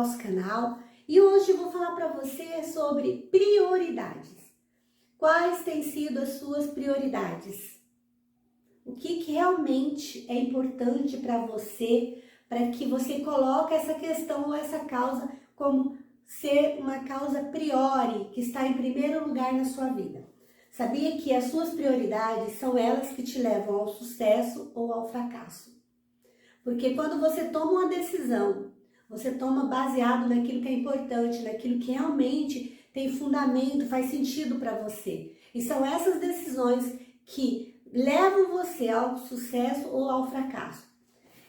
nosso canal e hoje eu vou falar para você sobre prioridades. Quais têm sido as suas prioridades? O que realmente é importante para você, para que você coloque essa questão ou essa causa como ser uma causa priori, que está em primeiro lugar na sua vida? Sabia que as suas prioridades são elas que te levam ao sucesso ou ao fracasso? Porque quando você toma uma decisão, você toma baseado naquilo que é importante, naquilo que realmente tem fundamento, faz sentido para você. E são essas decisões que levam você ao sucesso ou ao fracasso.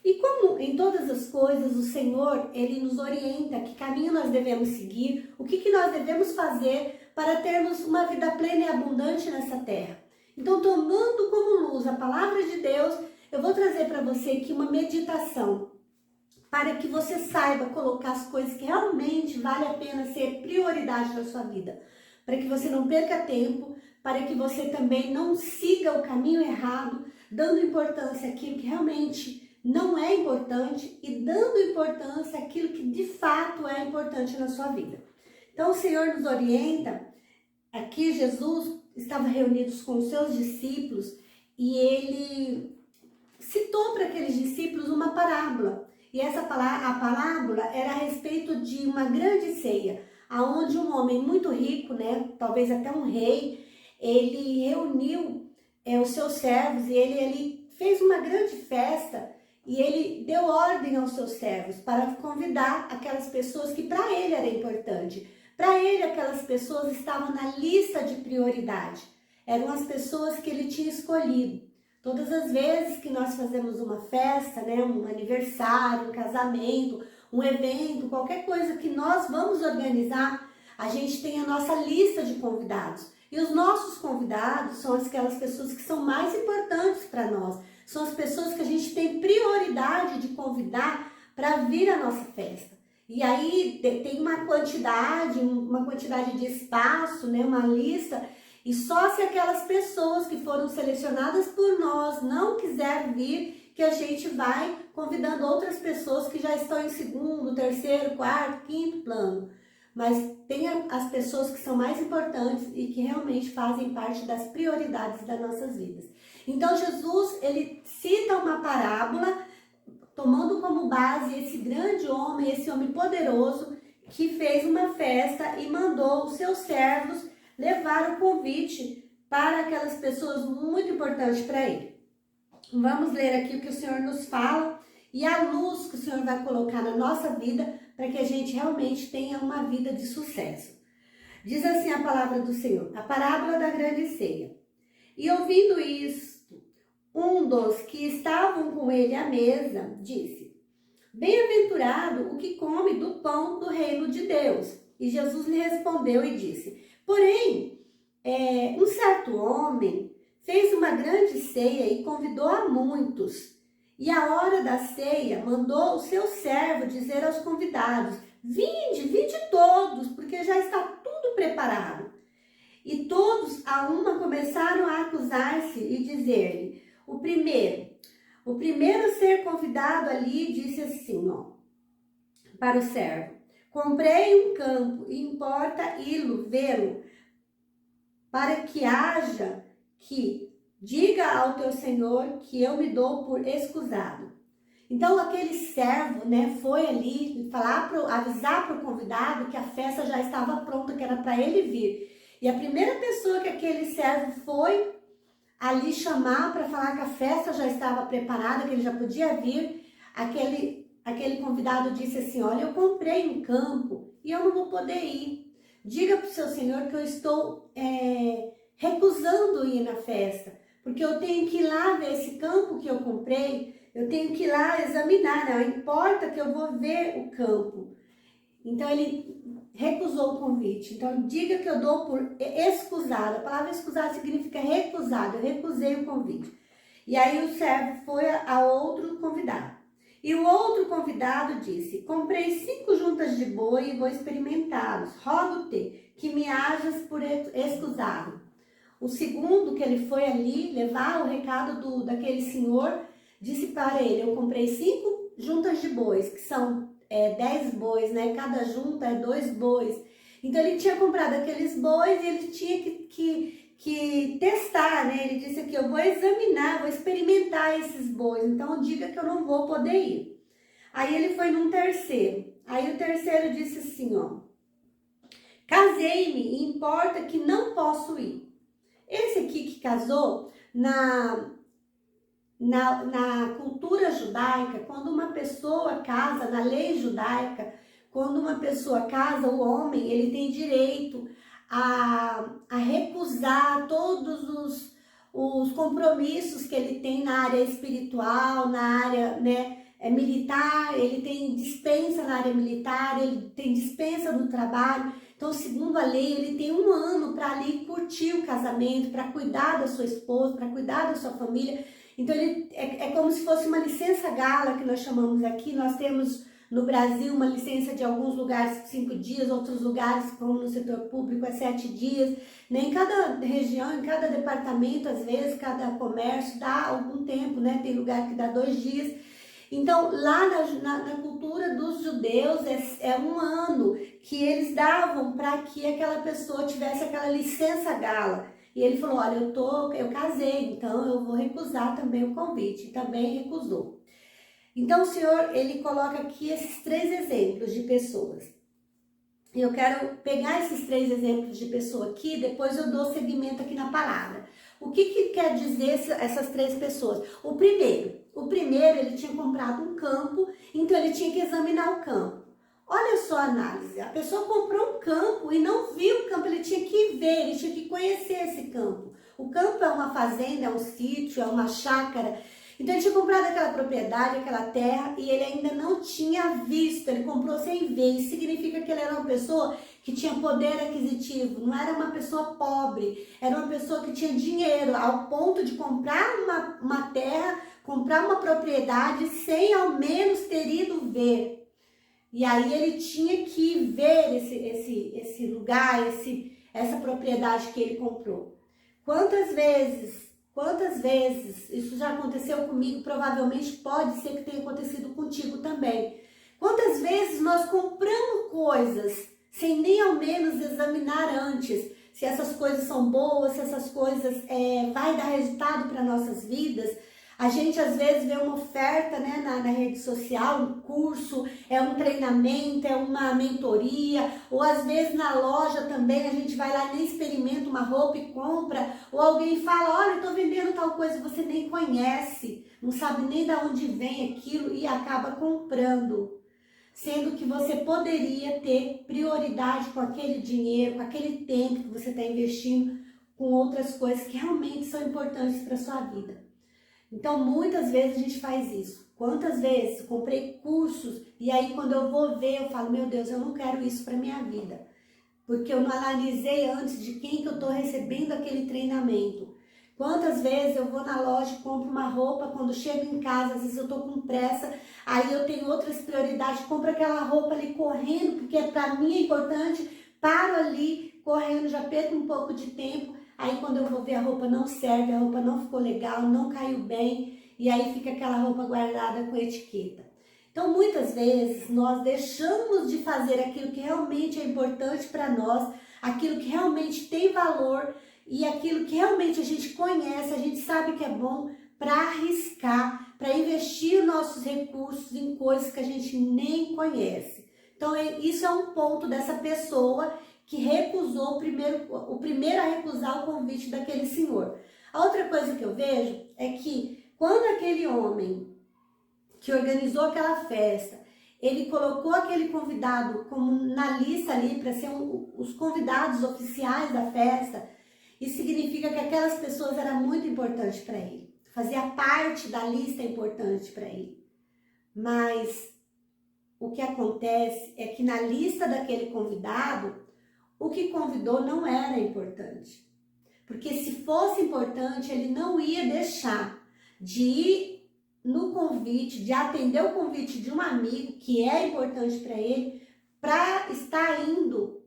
E como em todas as coisas, o Senhor, Ele nos orienta que caminho nós devemos seguir, o que nós devemos fazer para termos uma vida plena e abundante nessa terra. Então, tomando como luz a palavra de Deus, eu vou trazer para você aqui uma meditação para que você saiba colocar as coisas que realmente vale a pena ser prioridade na sua vida. Para que você não perca tempo, para que você também não siga o caminho errado, dando importância àquilo que realmente não é importante e dando importância àquilo que de fato é importante na sua vida. Então o Senhor nos orienta, aqui Jesus estava reunido com os seus discípulos e Ele citou para aqueles discípulos uma parábola. E a parábola era a respeito de uma grande ceia, aonde um homem muito rico, talvez até um rei, ele reuniu os seus servos e ele fez uma grande festa e ele deu ordem aos seus servos para convidar aquelas pessoas que para ele era importante. Para ele, aquelas pessoas estavam na lista de prioridade. Eram as pessoas que ele tinha escolhido. Todas as vezes que nós fazemos uma festa, um aniversário, um casamento, um evento, qualquer coisa que nós vamos organizar, a gente tem a nossa lista de convidados. E os nossos convidados são aquelas pessoas que são mais importantes para nós. São as pessoas que a gente tem prioridade de convidar para vir à nossa festa. E aí tem uma quantidade de espaço, uma lista. E só se aquelas pessoas que foram selecionadas por nós não quiserem vir, que a gente vai convidando outras pessoas que já estão em segundo, terceiro, quarto, quinto plano. Mas tem as pessoas que são mais importantes e que realmente fazem parte das prioridades das nossas vidas. Então Jesus, ele cita uma parábola, tomando como base esse grande homem, esse homem poderoso, que fez uma festa e mandou os seus servos levar o convite para aquelas pessoas muito importantes para ele. Vamos ler aqui o que o Senhor nos fala e a luz que o Senhor vai colocar na nossa vida para que a gente realmente tenha uma vida de sucesso. Diz assim a palavra do Senhor, a parábola da grande ceia. E ouvindo isto, um dos que estavam com ele à mesa disse: Bem-aventurado o que come do pão do reino de Deus. E Jesus lhe respondeu e disse: Porém, um certo homem fez uma grande ceia e convidou a muitos. E à hora da ceia, mandou o seu servo dizer aos convidados: vinde todos, porque já está tudo preparado. E todos a uma começaram a acusar-se e dizer-lhe: o primeiro a ser convidado ali disse assim, para o servo: comprei um campo e importa ir-lo vê-lo, para que haja que diga ao teu senhor que eu me dou por escusado. Então aquele servo, foi ali avisar para o convidado que a festa já estava pronta, que era para ele vir. E a primeira pessoa que aquele servo foi ali chamar para falar que a festa já estava preparada, que ele já podia vir, aquele convidado disse assim: olha, eu comprei um campo e eu não vou poder ir. Diga para o seu senhor que eu estou recusando ir na festa, porque eu tenho que ir lá ver esse campo que eu comprei, eu tenho que ir lá examinar, não importa que eu vou ver o campo. Então ele recusou o convite. Então diga que eu dou por escusado. A palavra escusado significa recusado, eu recusei o convite. E aí o servo foi a outro convidado. E o outro convidado disse: comprei 5 juntas de boi e vou experimentá-los. Rogo-te que me hajas por escusado. O segundo, que ele foi ali levar o recado daquele senhor, disse para ele: eu comprei 5 juntas de bois, que são 10 bois, né? Cada junta é 2 bois. Então ele tinha comprado aqueles bois e ele tinha que testar, né? Ele disse aqui, eu vou examinar, vou experimentar esses bois, então diga que eu não vou poder ir. Aí ele foi num terceiro. Aí o terceiro disse assim, ó, casei-me e importa que não posso ir. Esse aqui que casou, na cultura judaica, quando uma pessoa casa, na lei judaica, quando uma pessoa casa, o homem, ele tem direito a recusar todos os compromissos que ele tem na área espiritual, na área, né, militar, ele tem dispensa na área militar, ele tem dispensa no trabalho. Então, segundo a lei, ele tem 1 ano para ali curtir o casamento, para cuidar da sua esposa, para cuidar da sua família. Então, ele é como se fosse uma licença gala, que nós chamamos aqui. Nós temos no Brasil uma licença de alguns lugares 5 dias, outros lugares, como no setor público, é 7 dias. Né? Em cada região, em cada departamento, às vezes, cada comércio dá algum tempo, né? Tem lugar que dá 2 dias. Então, lá na cultura dos judeus, é 1 ano que eles davam para que aquela pessoa tivesse aquela licença gala. E ele falou, olha, eu casei, então eu vou recusar também o convite. E também recusou. Então, o Senhor, ele coloca aqui esses 3 exemplos de pessoas. E eu quero pegar esses 3 exemplos de pessoa aqui, depois eu dou seguimento aqui na palavra. O que quer dizer essas 3 pessoas? O primeiro, ele tinha comprado um campo, então ele tinha que examinar o campo. Olha só a análise, a pessoa comprou um campo e não viu o campo, ele tinha que ver, ele tinha que conhecer esse campo. O campo é uma fazenda, é um sítio, é uma chácara. Então ele tinha comprado aquela propriedade, aquela terra, e ele ainda não tinha visto, ele comprou sem ver. Isso significa que ele era uma pessoa que tinha poder aquisitivo, não era uma pessoa pobre, era uma pessoa que tinha dinheiro, ao ponto de comprar uma terra, comprar uma propriedade, sem ao menos ter ido ver. E aí ele tinha que ver esse lugar, essa propriedade que ele comprou. Quantas vezes isso já aconteceu comigo, provavelmente pode ser que tenha acontecido contigo também. Quantas vezes nós compramos coisas sem nem ao menos examinar antes se essas coisas são boas, se essas coisas vai dar resultado para nossas vidas. A gente às vezes vê uma oferta, né, na rede social, um curso, um treinamento, uma mentoria, ou às vezes na loja também a gente vai lá e nem experimenta uma roupa e compra, ou alguém fala, olha, eu tô vendendo tal coisa, você nem conhece, não sabe nem de onde vem aquilo e acaba comprando. Sendo que você poderia ter prioridade com aquele dinheiro, com aquele tempo que você está investindo com outras coisas que realmente são importantes para a sua vida. Então, muitas vezes a gente faz isso. Quantas vezes eu comprei cursos e aí quando eu vou ver, eu falo, meu Deus, eu não quero isso para minha vida. Porque eu não analisei antes de quem que eu estou recebendo aquele treinamento. Quantas vezes eu vou na loja e compro uma roupa, quando chego em casa, às vezes eu estou com pressa, aí eu tenho outras prioridades, compro aquela roupa ali correndo, porque para mim é importante, paro ali correndo, já perco um pouco de tempo. Aí quando eu vou ver a roupa não serve, a roupa não ficou legal, não caiu bem, e aí fica aquela roupa guardada com etiqueta. Então muitas vezes nós deixamos de fazer aquilo que realmente é importante para nós, aquilo que realmente tem valor e aquilo que realmente a gente conhece, a gente sabe que é bom, para arriscar, para investir nossos recursos em coisas que a gente nem conhece. Então isso é um ponto dessa pessoa que recusou o primeiro a recusar o convite daquele senhor. A outra coisa que eu vejo é que quando aquele homem que organizou aquela festa, ele colocou aquele convidado como na lista ali para ser os convidados oficiais da festa, isso significa que aquelas pessoas eram muito importantes para ele. Fazia parte da lista importante para ele. Mas o que acontece é que na lista daquele convidado, o que convidou não era importante. Porque se fosse importante, ele não ia deixar de ir no convite, de atender o convite de um amigo que é importante para ele, para estar indo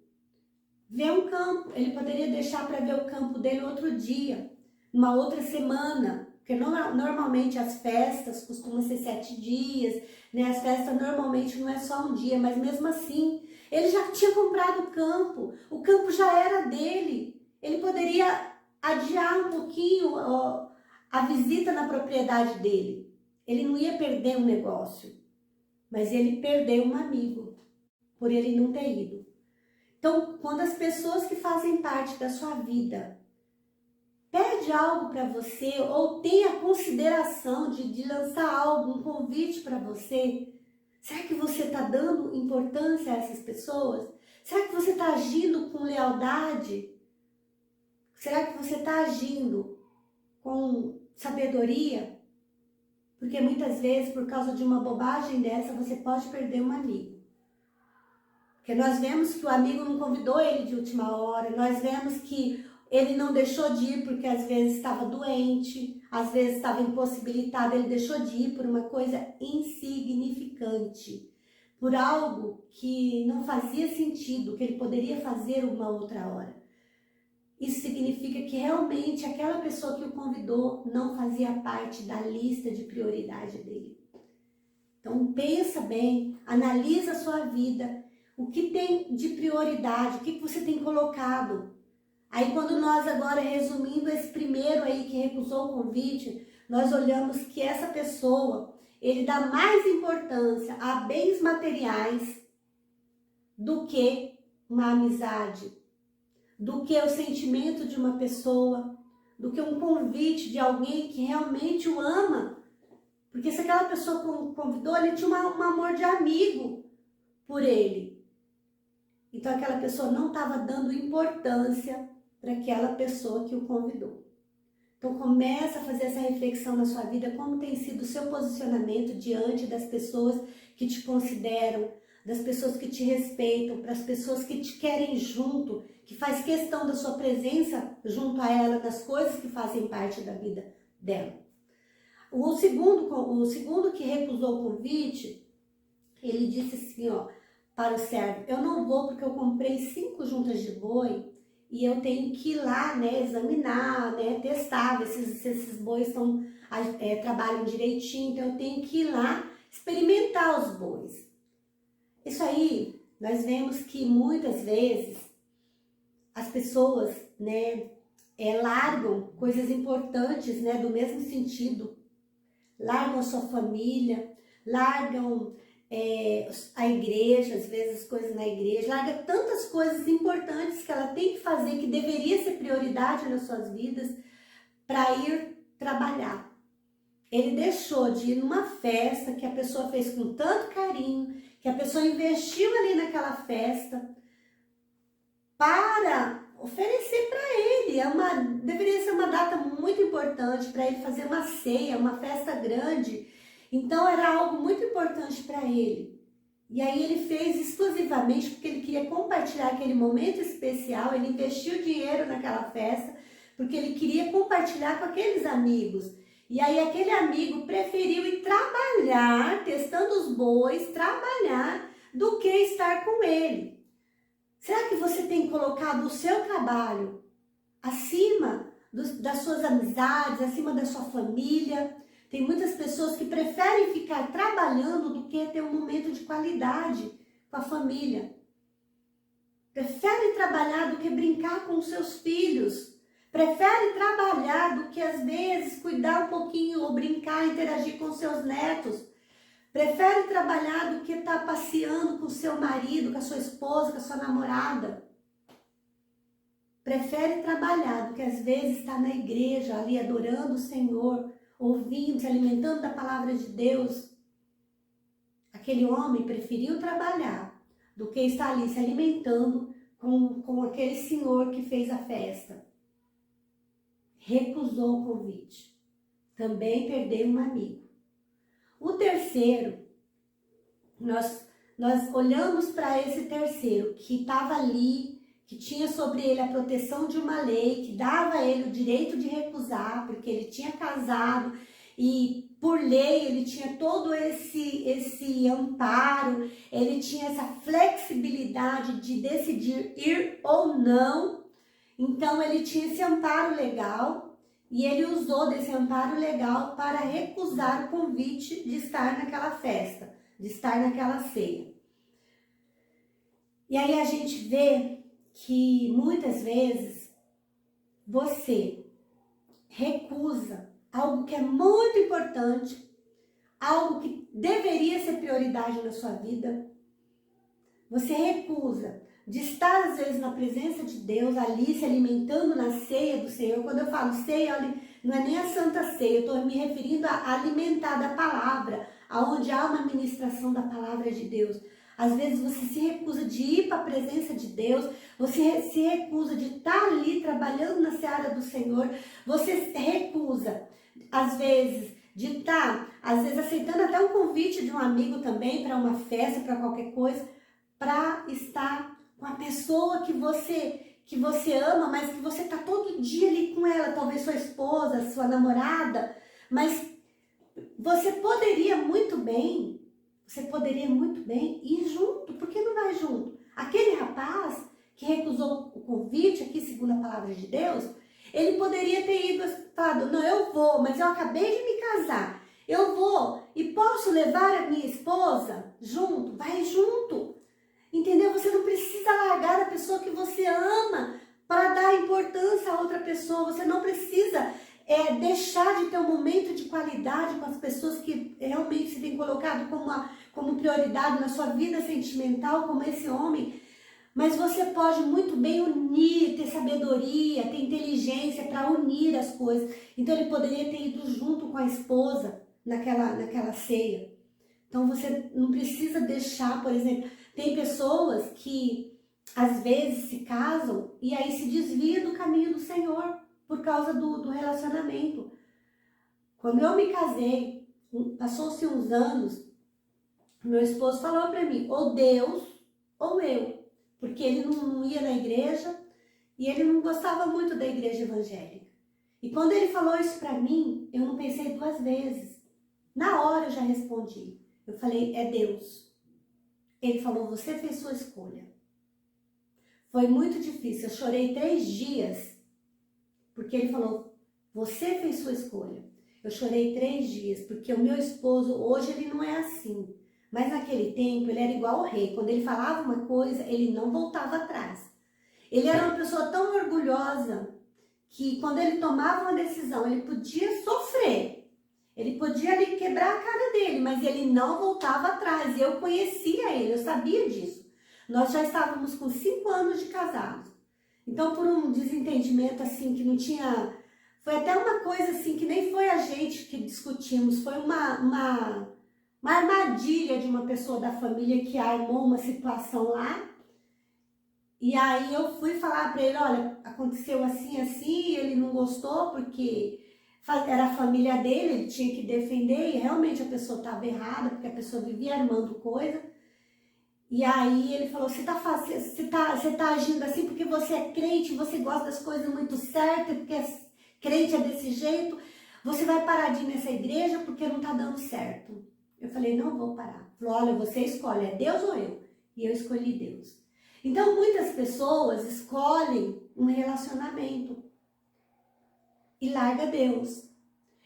ver um campo. Ele poderia deixar para ver o campo dele outro dia, numa outra semana. porque normalmente as festas costumam ser 7 dias, né? As festas normalmente não é só um dia, mas mesmo assim, ele já tinha comprado o campo já era dele. Ele poderia adiar um pouquinho a visita na propriedade dele. Ele não ia perder um negócio, mas ele perdeu um amigo por ele não ter ido. Então, quando as pessoas que fazem parte da sua vida pede algo para você ou tem a consideração de lançar algo, um convite para você, será que você está dando importância a essas pessoas? Será que você está agindo com lealdade? Será que você está agindo com sabedoria? Porque muitas vezes, por causa de uma bobagem dessa, você pode perder um amigo. Porque nós vemos que o amigo não convidou ele de última hora, nós vemos que ele não deixou de ir porque às vezes estava doente, às vezes estava impossibilitado, ele deixou de ir por uma coisa insignificante, por algo que não fazia sentido, que ele poderia fazer uma outra hora. Isso significa que realmente aquela pessoa que o convidou não fazia parte da lista de prioridade dele. Então pensa bem, analisa a sua vida, o que tem de prioridade, o que você tem colocado. Aí quando nós agora, resumindo esse primeiro aí que recusou o convite, nós olhamos que essa pessoa, ele dá mais importância a bens materiais do que uma amizade, do que o sentimento de uma pessoa, do que um convite de alguém que realmente o ama. Porque se aquela pessoa convidou, ele tinha um amor de amigo por ele. Então aquela pessoa não estava dando importância para aquela pessoa que o convidou. Então começa a fazer essa reflexão na sua vida, como tem sido o seu posicionamento diante das pessoas que te consideram, das pessoas que te respeitam, para as pessoas que te querem junto, que faz questão da sua presença junto a ela, das coisas que fazem parte da vida dela. O segundo que recusou o convite, ele disse assim, para o servo, eu não vou porque eu comprei 5 juntas de boi e eu tenho que ir lá, né, examinar, né, testar, ver se esses bois trabalham direitinho, então eu tenho que ir lá experimentar os bois. Isso aí, nós vemos que muitas vezes as pessoas, né, largam coisas importantes, né, do mesmo sentido, largam a sua família, largam a igreja, às vezes coisas na igreja, larga tantas coisas importantes que ela tem que fazer, que deveria ser prioridade nas suas vidas, para ir trabalhar. Ele deixou de ir numa festa que a pessoa fez com tanto carinho, que a pessoa investiu ali naquela festa, para oferecer para ele. Deveria ser uma data muito importante para ele fazer uma ceia, uma festa grande. Então era algo muito importante para ele. E aí ele fez exclusivamente porque ele queria compartilhar aquele momento especial, ele investiu dinheiro naquela festa, porque ele queria compartilhar com aqueles amigos. E aí aquele amigo preferiu ir trabalhar, testando os bois, trabalhar, do que estar com ele. Será que você tem colocado o seu trabalho acima das suas amizades, acima da sua família? Tem muitas pessoas que preferem ficar trabalhando do que ter um momento de qualidade com a família. Preferem trabalhar do que brincar com os seus filhos. Preferem trabalhar do que, às vezes, cuidar um pouquinho ou brincar, interagir com seus netos. Preferem trabalhar do que estar passeando com o seu marido, com a sua esposa, com a sua namorada. Prefere trabalhar do que, às vezes, estar na igreja, ali adorando o Senhor, ouvindo, se alimentando da palavra de Deus. Aquele homem preferiu trabalhar do que estar ali se alimentando com aquele senhor que fez a festa. Recusou o convite. Também perdeu um amigo. O terceiro, nós olhamos para esse terceiro que estava ali, que tinha sobre ele a proteção de uma lei, que dava a ele o direito de recusar, porque ele tinha casado e por lei ele tinha todo esse amparo, ele tinha essa flexibilidade de decidir ir ou não. Então ele tinha esse amparo legal, E ele usou desse amparo legal para recusar o convite de estar naquela festa, de estar naquela ceia. E aí a gente vê que muitas vezes você recusa algo que é muito importante, algo que deveria ser prioridade na sua vida. Você recusa de estar às vezes na presença de Deus, ali se alimentando na ceia do Senhor. Quando eu falo ceia, não é nem a santa ceia, eu estou me referindo a alimentar da palavra, aonde há uma ministração da palavra de Deus. Às vezes você se recusa de ir para a presença de Deus, você se recusa de estar ali trabalhando na seara do Senhor, você se recusa, às vezes, de estar, às vezes, aceitando até um convite de um amigo também para uma festa, para qualquer coisa, para estar com a pessoa que você ama, mas que você está todo dia ali com ela, talvez sua esposa, sua namorada, mas você poderia muito bem ir junto. Por que não vai junto? Aquele rapaz que recusou o convite, aqui segundo a palavra de Deus, ele poderia ter ido e falado, não, eu vou, mas eu acabei de me casar, eu vou e posso levar a minha esposa junto? Vai junto, entendeu? Você não precisa largar a pessoa que você ama para dar importância a outra pessoa, você não precisa deixar de ter um momento de qualidade com as pessoas que realmente se têm colocado como prioridade na sua vida sentimental, como esse homem. Mas você pode muito bem unir, ter sabedoria, ter inteligência para unir as coisas. Então ele poderia ter ido junto com a esposa naquela ceia. Então você não precisa deixar, por exemplo, tem pessoas que às vezes se casam e aí se desviam do caminho do Senhor por causa do relacionamento. Quando eu me casei, passou-se uns anos, meu esposo falou para mim, ou Deus ou eu, porque ele não ia na igreja e ele não gostava muito da igreja evangélica. E quando ele falou isso para mim, eu não pensei duas vezes. Na hora eu já respondi. Eu falei, é Deus. Ele falou, você fez sua escolha. Foi muito difícil, eu chorei 3 dias, porque ele falou, você fez sua escolha. Eu chorei 3 dias, porque o meu esposo, hoje ele não é assim. Mas naquele tempo ele era igual ao rei. Quando ele falava uma coisa, ele não voltava atrás. Ele era uma pessoa tão orgulhosa que quando ele tomava uma decisão, ele podia sofrer. Ele podia ali quebrar a cara dele, mas ele não voltava atrás. E eu conhecia ele, eu sabia disso. Nós já estávamos com 5 anos de casados. Então, por um desentendimento assim que não tinha... Foi até uma coisa assim que nem foi a gente que discutimos. Foi uma armadilha de uma pessoa da família que armou uma situação lá. E aí eu fui falar para ele, olha, aconteceu assim, assim, ele não gostou porque era a família dele, ele tinha que defender e realmente a pessoa estava errada, porque a pessoa vivia armando coisa. E aí ele falou, você tá agindo assim porque você é crente, você gosta das coisas muito certas, porque crente é desse jeito, você vai parar de ir nessa igreja porque não tá dando certo. Eu falei, não vou parar. Ele falou, olha, você escolhe, é Deus ou eu? E eu escolhi Deus. Então, muitas pessoas escolhem um relacionamento e larga Deus.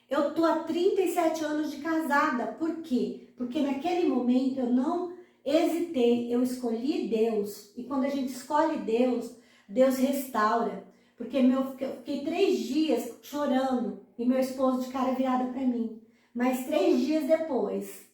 Eu tô há 37 anos de casada. Por quê? Porque naquele momento eu não hesitei, eu escolhi Deus. E quando a gente escolhe Deus, Deus restaura. Porque eu fiquei 3 dias chorando e meu esposo de cara virada para mim. Mas 3 dias depois,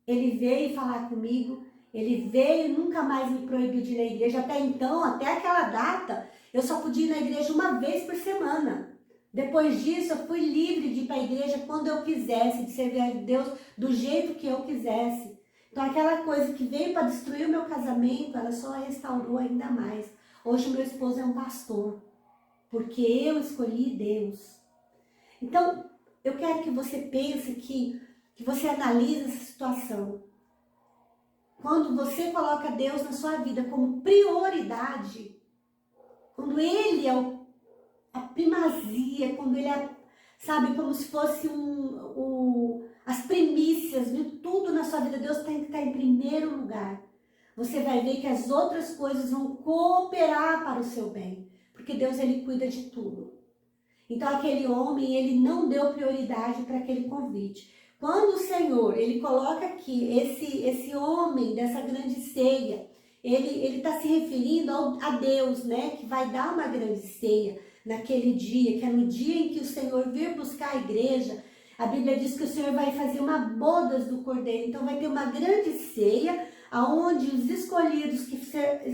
ele veio falar comigo, ele veio e nunca mais me proibiu de ir na igreja. Até então, até aquela data, eu só podia ir na igreja uma vez por semana. Depois disso, eu fui livre de ir para a igreja quando eu quisesse, de servir a Deus do jeito que eu quisesse. Então, aquela coisa que veio para destruir o meu casamento, ela só restaurou ainda mais. Hoje, meu esposo é um pastor, porque eu escolhi Deus. Então, eu quero que você pense, que você analise essa situação. Quando você coloca Deus na sua vida como prioridade, quando Ele é a primazia, quando Ele é, sabe, como se fosse as primícias de tudo na sua vida, Deus tem que estar em primeiro lugar. Você vai ver que as outras coisas vão cooperar para o seu bem, porque Deus, Ele cuida de tudo. Então aquele homem, ele não deu prioridade para aquele convite. Quando o Senhor, ele coloca aqui esse homem dessa grande ceia, ele está se referindo a Deus, né, que vai dar uma grande ceia naquele dia, que é no dia em que o Senhor vir buscar a igreja. A Bíblia diz que o Senhor vai fazer uma bodas do Cordeiro, então vai ter uma grande ceia, aonde os escolhidos que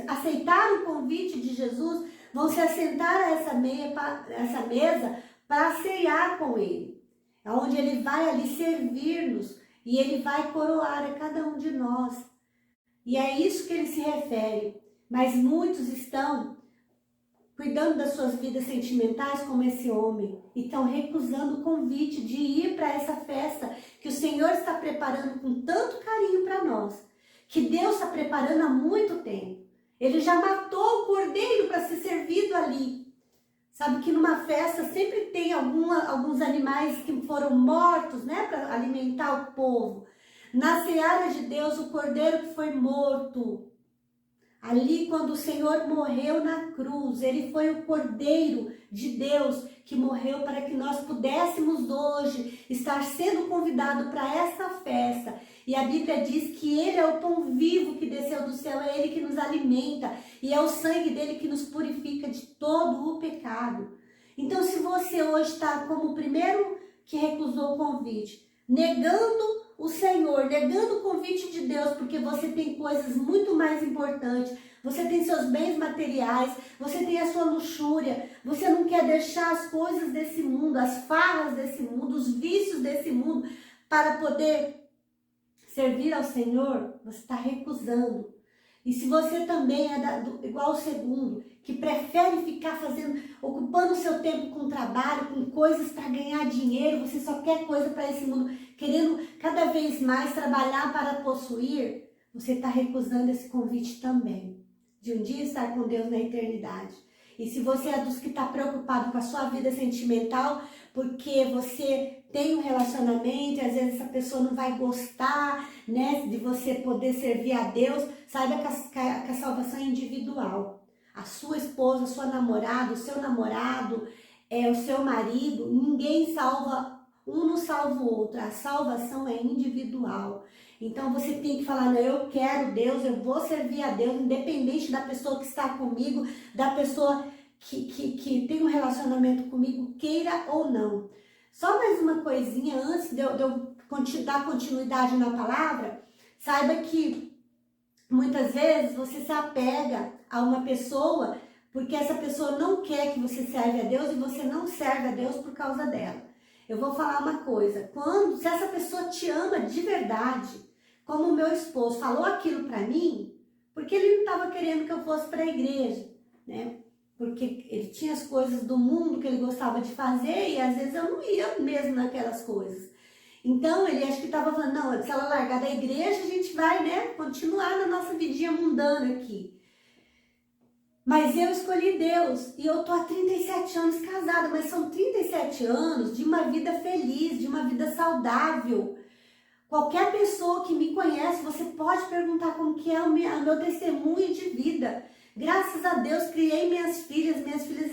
aceitaram o convite de Jesus vão se assentar a essa mesa para ceiar com ele, onde ele vai ali servir-nos e ele vai coroar a cada um de nós. E é isso que ele se refere. Mas muitos estão cuidando das suas vidas sentimentais como esse homem e estão recusando o convite de ir para essa festa que o Senhor está preparando com tanto carinho para nós, que Deus está preparando há muito tempo. Ele já matou o cordeiro para ser servido ali. Sabe que numa festa sempre tem alguns animais que foram mortos, né, para alimentar o povo. Na seara de Deus, o cordeiro que foi morto, ali quando o Senhor morreu na cruz, ele foi o cordeiro de Deus que morreu para que nós pudéssemos hoje estar sendo convidados para essa festa. E a Bíblia diz que ele é o pão vivo que desceu do céu, é ele que nos alimenta e é o sangue dele que nos purifica de todo o pecado. Então, se você hoje está como o primeiro que recusou o convite, negando o Senhor, negando o convite de Deus, porque você tem coisas muito mais importantes, você tem seus bens materiais, você tem a sua luxúria, você não quer deixar as coisas desse mundo, as farras desse mundo, os vícios desse mundo, para poder servir ao Senhor, você está recusando. E se você também é igual o segundo, que prefere ficar ocupando o seu tempo com trabalho, com coisas para ganhar dinheiro, você só quer coisa para esse mundo, querendo cada vez mais trabalhar para possuir, você está recusando esse convite também, de um dia estar com Deus na eternidade. E se você é dos que está preocupado com a sua vida sentimental, porque você tem um relacionamento e às vezes essa pessoa não vai gostar, né, de você poder servir a Deus, saiba que a salvação é individual. A sua esposa, a sua namorada, o seu namorado, o seu marido, ninguém salva, um não salva o outro, a salvação é individual. Então você tem que falar, não, eu quero Deus, eu vou servir a Deus, independente da pessoa que está comigo, da pessoa que tem um relacionamento comigo, queira ou não. Só mais uma coisinha antes de eu dar continuidade na palavra, saiba que muitas vezes você se apega a uma pessoa porque essa pessoa não quer que você serve a Deus e você não serve a Deus por causa dela. Eu vou falar uma coisa, se essa pessoa te ama de verdade, como o meu esposo falou aquilo para mim, porque ele não estava querendo que eu fosse para a igreja, né? Porque ele tinha as coisas do mundo que ele gostava de fazer e às vezes eu não ia mesmo naquelas coisas. Então ele acho que estava falando, não, se ela largar da igreja a gente vai, né, continuar na nossa vidinha mundana aqui. Mas eu escolhi Deus e eu tô há 37 anos casada, mas são 37 anos de uma vida feliz, de uma vida saudável. Qualquer pessoa que me conhece, você pode perguntar como que é o meu testemunho de vida. Graças a Deus, criei minhas filhas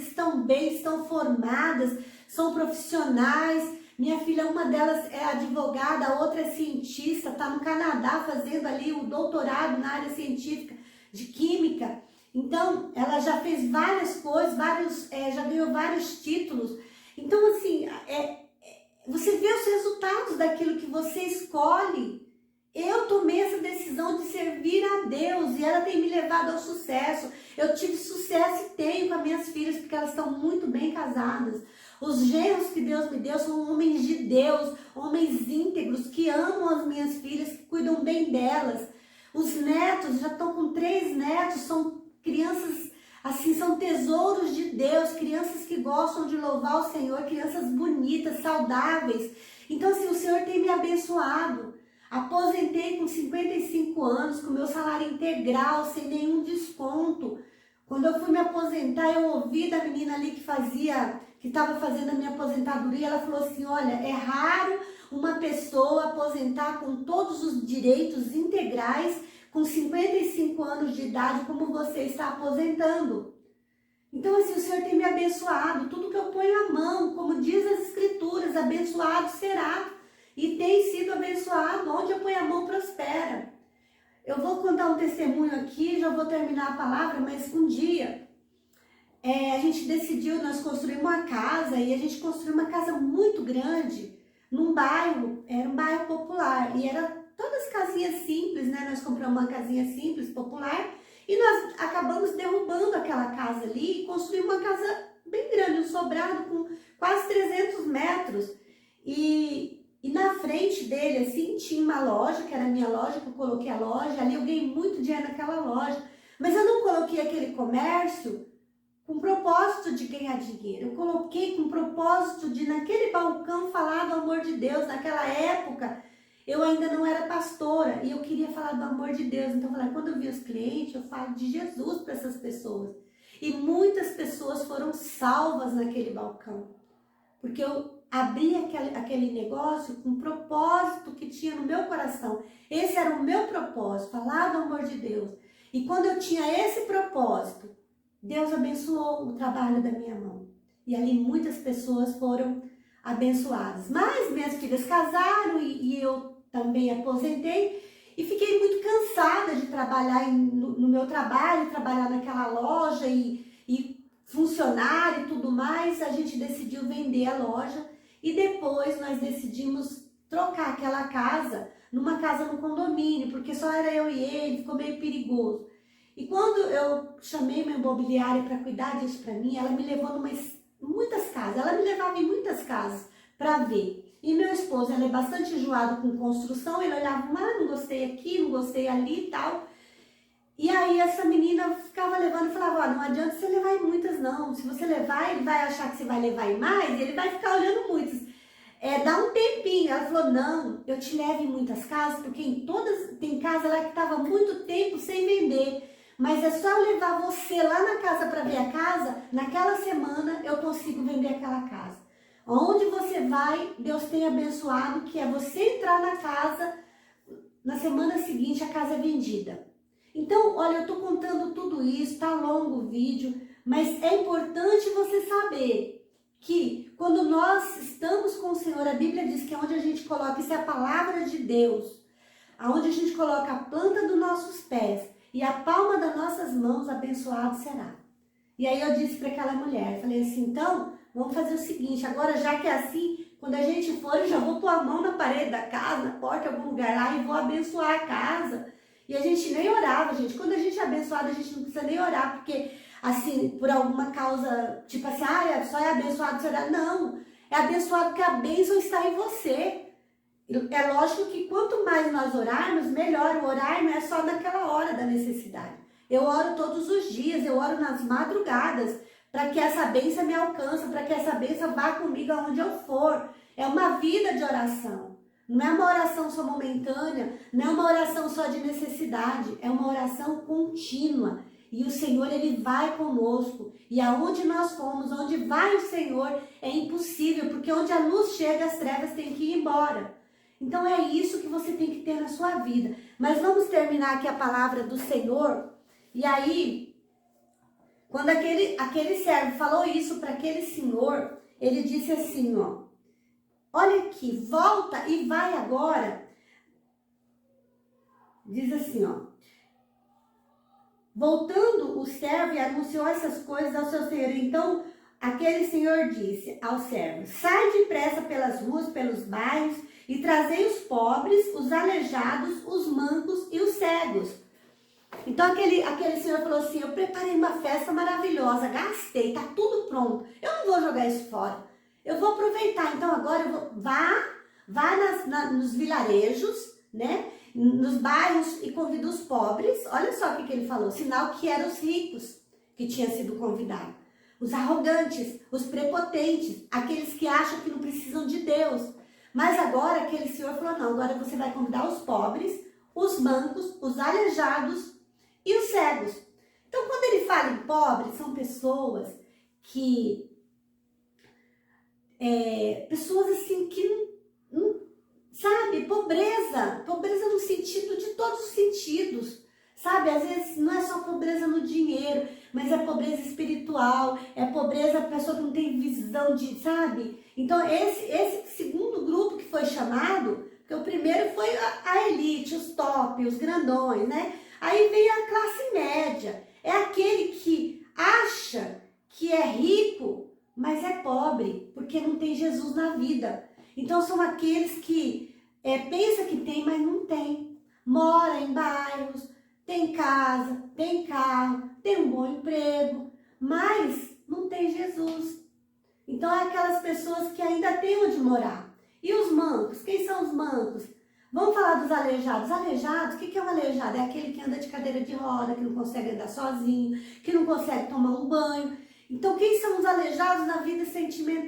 estão bem, estão formadas, são profissionais. Minha filha, uma delas é advogada, a outra é cientista, está no Canadá fazendo ali o doutorado na área científica de química. Então, ela já fez várias coisas, já ganhou vários títulos. Então, assim, você vê os resultados daquilo que você escolhe. Eu tomei essa decisão de servir a Deus e ela tem me levado ao sucesso. Eu tive sucesso e tenho com as minhas filhas porque elas estão muito bem casadas. Os genros que Deus me deu são homens de Deus, homens íntegros que amam as minhas filhas, que cuidam bem delas. Os netos, já estão com 3 netos, são crianças, assim, são tesouros de Deus, crianças que gostam de louvar o Senhor, crianças bonitas, saudáveis. Então, assim, o Senhor tem me abençoado. Aposentei com 55 anos, com meu salário integral, sem nenhum desconto. Quando eu fui me aposentar, eu ouvi da menina ali que estava fazendo a minha aposentadoria, ela falou assim, olha, é raro uma pessoa aposentar com todos os direitos integrais, com 55 anos de idade, como você está aposentando. Então, assim, o Senhor tem me abençoado, tudo que eu ponho a mão, como diz as Escrituras, abençoado será. E tem sido abençoado, onde eu ponho a mão prospera. Eu vou contar um testemunho aqui, já vou terminar a palavra, mas um dia a gente decidiu, nós construímos uma casa, e a gente construiu uma casa muito grande, num bairro, era um bairro popular, e era todas casinhas simples, né? Nós compramos uma casinha simples, popular, e nós acabamos derrubando aquela casa ali e construímos uma casa bem grande, um sobrado com quase 300 metros. E na frente dele, assim, tinha uma loja, que era a minha loja, que eu coloquei a loja. Ali eu ganhei muito dinheiro naquela loja. Mas eu não coloquei aquele comércio com propósito de ganhar dinheiro. Eu coloquei com propósito de, naquele balcão, falar do amor de Deus. Naquela época, eu ainda não era pastora e eu queria falar do amor de Deus. Então, eu falei, quando eu vi os clientes, eu falo de Jesus para essas pessoas. E muitas pessoas foram salvas naquele balcão. Porque eu abri aquele negócio com o propósito que tinha no meu coração. Esse era o meu propósito, falar do amor de Deus. E quando eu tinha esse propósito, Deus abençoou o trabalho da minha mão. E ali muitas pessoas foram abençoadas. Mas minhas filhas casaram e eu também aposentei. E fiquei muito cansada de trabalhar no meu trabalho, trabalhar naquela loja e funcionário e tudo mais. A gente decidiu vender a loja e depois nós decidimos trocar aquela casa numa casa no condomínio, porque só era eu e ele, ficou meio perigoso. E quando eu chamei minha imobiliária para cuidar disso para mim, ela me levou muitas casas, ela me levava em muitas casas para ver. E meu esposo, ele é bastante enjoado com construção, ele olhava, não gostei aqui, não gostei ali e tal. E aí essa menina ficava levando e falava, não adianta você levar em muitas não, se você levar, ele vai achar que você vai levar em mais, e ele vai ficar olhando muitas. Dá um tempinho. Ela falou, não, eu te levo em muitas casas, porque em todas, tem casa lá que estava muito tempo sem vender, mas é só eu levar você lá na casa para ver a casa, naquela semana eu consigo vender aquela casa. Onde você vai, Deus tem abençoado, que é você entrar na casa, na semana seguinte a casa é vendida. Então, olha, eu estou contando tudo isso, tá longo o vídeo, mas é importante você saber que quando nós estamos com o Senhor, a Bíblia diz que onde a gente coloca, isso é a palavra de Deus, aonde a gente coloca a planta dos nossos pés e a palma das nossas mãos, abençoado será. E aí eu disse para aquela mulher, falei assim, então, vamos fazer o seguinte, agora já que é assim, quando a gente for, eu já vou pôr a mão na parede da casa, na porta, em algum lugar lá, e vou abençoar a casa. E a gente nem orava, gente. Quando a gente é abençoado, a gente não precisa nem orar, porque, assim, por alguma causa, tipo assim, só é abençoado se orar. Não, é abençoado porque a bênção está em você. É lógico que quanto mais nós orarmos, melhor. O orar não é só naquela hora da necessidade. Eu oro todos os dias, eu oro nas madrugadas, para que essa bênção me alcance, para que essa bênção vá comigo aonde eu for. É uma vida de oração. Não é uma oração só momentânea, não é uma oração só de necessidade, é uma oração contínua. E o Senhor, Ele vai conosco. E aonde nós formos, onde vai o Senhor, é impossível, porque onde a luz chega, as trevas têm que ir embora. Então é isso que você tem que ter na sua vida. Mas vamos terminar aqui a palavra do Senhor. E aí, quando aquele servo falou isso para aquele senhor, ele disse assim, ó. Olha aqui, volta e vai agora. Diz assim, ó. Voltando o servo e anunciou essas coisas ao seu senhor. Então, aquele senhor disse ao servo, sai depressa pelas ruas, pelos bairros, e trazei os pobres, os aleijados, os mancos e os cegos. Então, aquele senhor falou assim, eu preparei uma festa maravilhosa, gastei, tá tudo pronto. Eu não vou jogar isso fora. Eu vou aproveitar, então agora eu vou, vá nos vilarejos, né, nos bairros e convida os pobres. Olha só o que ele falou, sinal que eram os ricos que tinham sido convidados. Os arrogantes, os prepotentes, aqueles que acham que não precisam de Deus. Mas agora aquele senhor falou, não, agora você vai convidar os pobres, os mancos, os aleijados e os cegos. Então quando ele fala em pobres, são pessoas que... pessoas assim que não, sabe, pobreza no sentido de todos os sentidos, sabe, às vezes não é só pobreza no dinheiro, mas é pobreza espiritual, é pobreza, a pessoa que não tem visão de, sabe? Então esse segundo grupo que foi chamado, porque o primeiro foi a elite, os top, os grandões, né? Aí vem a classe média, é aquele que acha que é rico, mas é pobre, porque não tem Jesus na vida. Então são aqueles que pensa que tem, mas não tem. Mora em bairros, tem casa, tem carro, tem um bom emprego, mas não tem Jesus. Então é aquelas pessoas que ainda têm onde morar. E os mancos? Quem são os mancos? Vamos falar dos aleijados. Aleijados, o que é um aleijado? É aquele que anda de cadeira de roda, que não consegue andar sozinho, que não consegue tomar um banho. Então quem são os aleijados na vida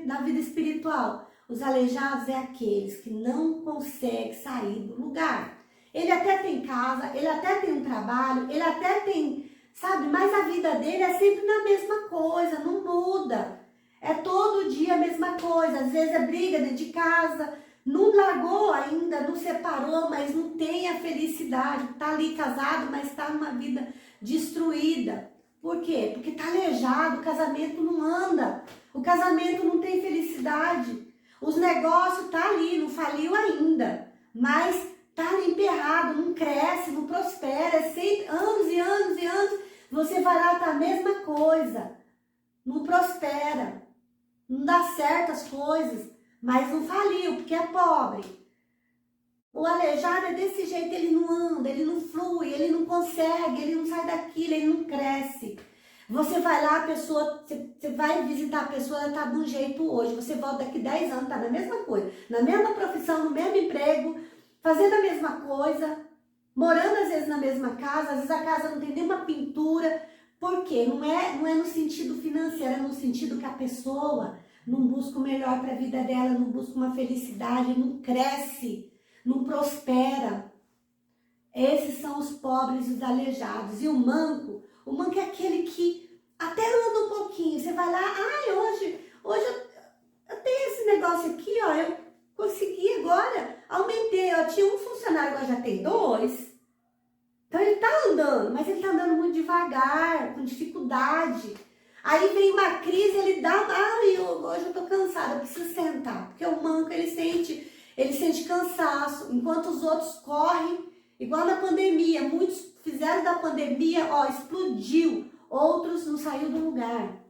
na vida espiritual? Os aleijados é aqueles que não conseguem sair do lugar. Ele até tem casa, ele até tem um trabalho, ele até tem, sabe? Mas a vida dele é sempre na mesma coisa, não muda. É todo dia a mesma coisa. Às vezes é briga dentro de casa, não largou ainda, não separou, mas não tem a felicidade. Tá ali casado, mas está numa vida destruída. Por quê? Porque tá aleijado, o casamento não anda, o casamento não tem felicidade. Os negócios tá ali, não faliu ainda, mas tá ali emperrado, não cresce, não prospera, é sempre anos e anos e anos, você vai lá, tá a mesma coisa, não prospera, não dá certo as coisas, mas não faliu, porque é pobre. O aleijado é desse jeito, ele não anda, ele não flui, ele não consegue, ele não sai daquilo, ele não cresce. Você vai lá, a pessoa, você vai visitar a pessoa, ela tá de um jeito hoje, você volta daqui 10 anos, tá na mesma coisa, na mesma profissão, no mesmo emprego, fazendo a mesma coisa, morando às vezes na mesma casa, às vezes a casa não tem nenhuma pintura. Por quê? Não é no sentido financeiro, é no sentido que a pessoa não busca o melhor para a vida dela, não busca uma felicidade, não cresce, não prospera. Esses são os pobres e os aleijados. E o manco é aquele que até anda um pouquinho. Você vai lá, hoje eu tenho esse negócio aqui, ó, eu consegui agora, aumentei, ó, tinha um funcionário, agora já tem 2. Então ele tá andando, mas ele tá andando muito devagar, com dificuldade. Aí vem uma crise, ele dá, hoje eu tô cansada, eu preciso sentar. Porque o manco, ele sente cansaço, enquanto os outros correm, igual na pandemia. Muitos fizeram da pandemia, ó, explodiu. Outros não saíram do lugar.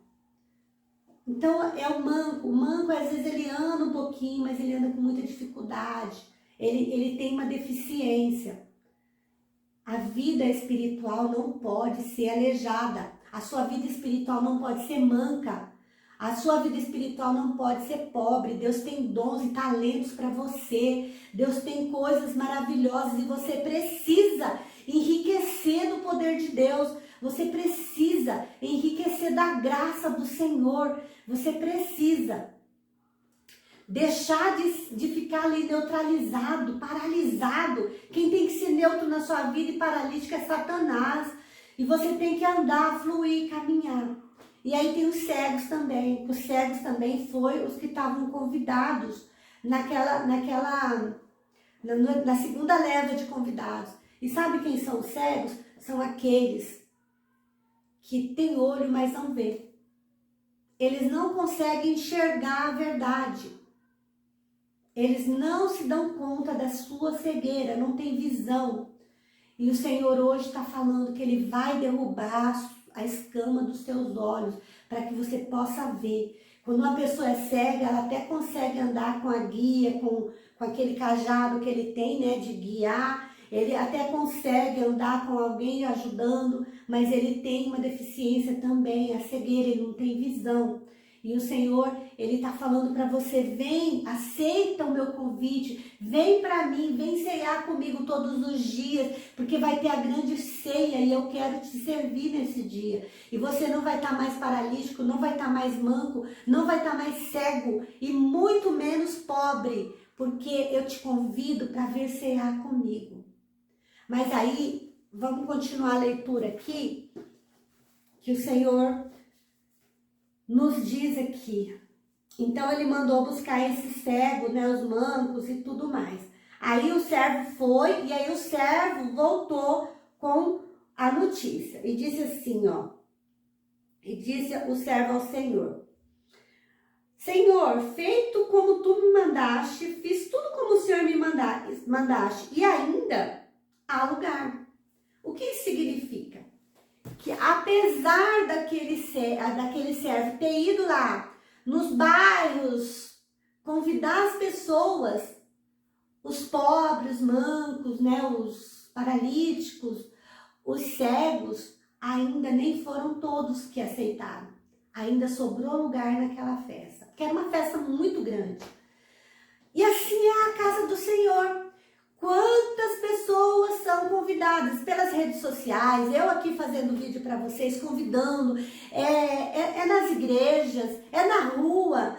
Então é o manco. O manco, às vezes, ele anda um pouquinho, mas ele anda com muita dificuldade. Ele tem uma deficiência. A vida espiritual não pode ser aleijada. A sua vida espiritual não pode ser manca. A sua vida espiritual não pode ser pobre. Deus tem dons e talentos para você. Deus tem coisas maravilhosas e você precisa enriquecer do poder de Deus. Você precisa enriquecer da graça do Senhor. Você precisa deixar de ficar ali neutralizado, paralisado. Quem tem que ser neutro na sua vida e paralítico é Satanás. E você tem que andar, fluir, caminhar. E aí tem os cegos também. Os cegos também foram os que estavam convidados na segunda leva de convidados. E sabe quem são os cegos? São aqueles que têm olho, mas não vê. Eles não conseguem enxergar a verdade. Eles não se dão conta da sua cegueira, não tem visão. E o Senhor hoje está falando que Ele vai derrubar a escama dos seus olhos para que você possa ver. Quando uma pessoa é cega, ela até consegue andar com a guia, com aquele cajado que ele tem, né, de guiar. Ele até consegue andar com alguém ajudando, mas ele tem uma deficiência também, a cegueira, ele não tem visão. E o Senhor, Ele está falando para você, vem, aceita o meu convite, vem para mim, vem ceiar comigo todos os dias, porque vai ter a grande ceia e eu quero te servir nesse dia. E você não vai estar mais paralítico, não vai estar mais manco, não vai estar mais cego e muito menos pobre, porque eu te convido para vir ceiar comigo. Mas aí, vamos continuar a leitura aqui, que o Senhor nos diz aqui. Então ele mandou buscar esse cego, né, os mancos e tudo mais. Aí o servo foi e aí o servo voltou com a notícia e disse assim, ó: E disse o servo ao Senhor: Senhor, feito como tu me mandaste, fiz tudo como o Senhor me mandaste, e ainda há lugar. O que isso significa? Que apesar daquele servo ter ido lá nos bairros, convidar as pessoas, os pobres, os mancos, né, os paralíticos, os cegos, ainda nem foram todos que aceitaram. Ainda sobrou lugar naquela festa, que era uma festa muito grande. E assim é a casa do Senhor. Quantas pessoas são convidadas pelas redes sociais, eu aqui fazendo vídeo para vocês, convidando, é nas igrejas, é na rua,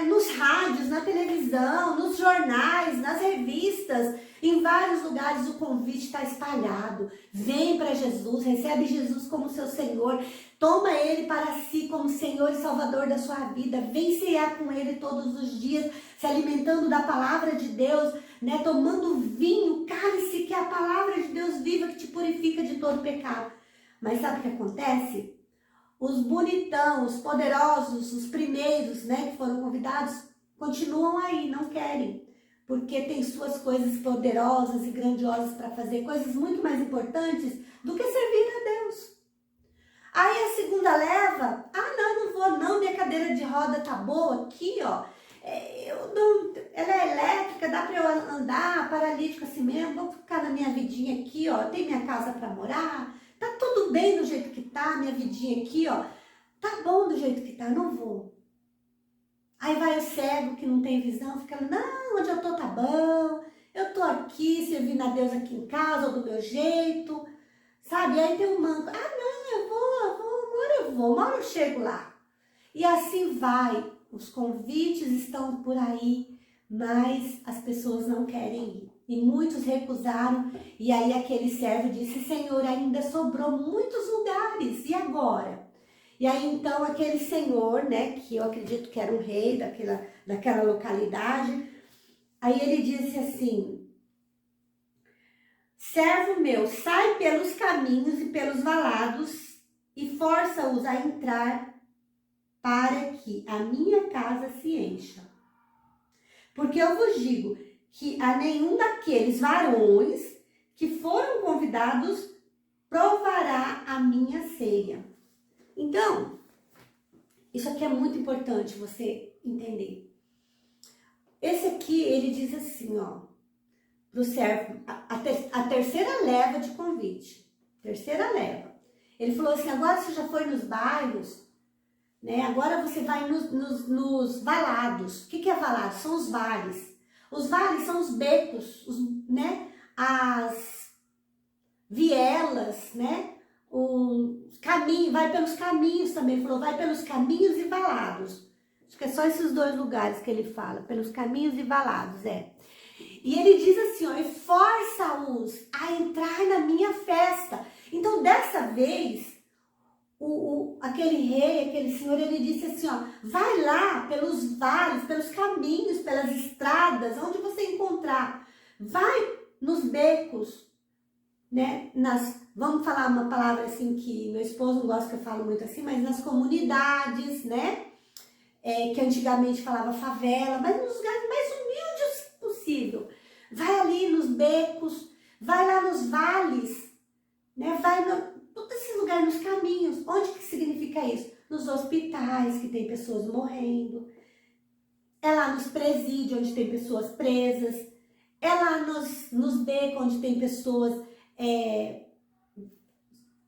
nos rádios, na televisão, nos jornais, nas revistas, em vários lugares o convite está espalhado. Vem para Jesus, recebe Jesus como seu Senhor, toma Ele para si como Senhor e Salvador da sua vida, vem cear com Ele todos os dias, se alimentando da palavra de Deus, né, tomando vinho, cálice, que é a palavra de Deus viva que te purifica de todo pecado. Mas sabe o que acontece? Os bonitão, os poderosos, os primeiros, né, que foram convidados, continuam aí, não querem. Porque tem suas coisas poderosas e grandiosas para fazer, coisas muito mais importantes do que servir a Deus. Aí a segunda leva, não vou não, minha cadeira de roda tá boa aqui, ó. Ela é elétrica, dá para eu andar, paralítico assim mesmo, vou ficar na minha vidinha aqui, ó, tem minha casa para morar, tá tudo bem do jeito que tá, minha vidinha aqui, ó, tá bom do jeito que tá, não vou. Aí vai o cego que não tem visão, fica, não, onde eu tô tá bom, eu tô aqui servindo a Deus aqui em casa, ou do meu jeito, sabe? Aí tem um manco, não, uma hora eu chego lá. E assim vai. Os convites estão por aí, mas as pessoas não querem ir. E muitos recusaram. E aí aquele servo disse, Senhor, ainda sobrou muitos lugares. E agora? E aí então aquele senhor, né, que eu acredito que era um rei daquela localidade, aí ele disse assim, servo meu, sai pelos caminhos e pelos valados e força-os a entrar para que a minha casa se encha. Porque eu vos digo que a nenhum daqueles varões que foram convidados provará a minha ceia. Então, isso aqui é muito importante você entender. Esse aqui, ele diz assim, ó, pro servo, a terceira leva de convite, terceira leva. Ele falou assim, agora você já foi nos bairros, né? Agora você vai nos valados. O que é valado? São os vales. Os vales são os becos, né? As vielas, né? Os caminhos, vai pelos caminhos também. Ele falou, vai pelos caminhos e valados. Acho que é só esses dois lugares que ele fala, pelos caminhos e valados, E ele diz assim, ó, e força-os a entrar na minha festa. Então, dessa vez, aquele rei, aquele senhor, ele disse assim, ó, vai lá pelos vales, pelos caminhos, pelas estradas, onde você encontrar, vai nos becos, né, vamos falar uma palavra assim que meu esposo não gosta que eu falo muito assim, mas nas comunidades, né, que antigamente falava favela, mas nos lugares mais humildes possível, vai ali nos becos, vai lá nos vales, né, vai todos esses lugares, nos caminhos. Onde que significa isso? Nos hospitais, que tem pessoas morrendo. É lá nos presídios, onde tem pessoas presas. É lá nos becos, onde tem pessoas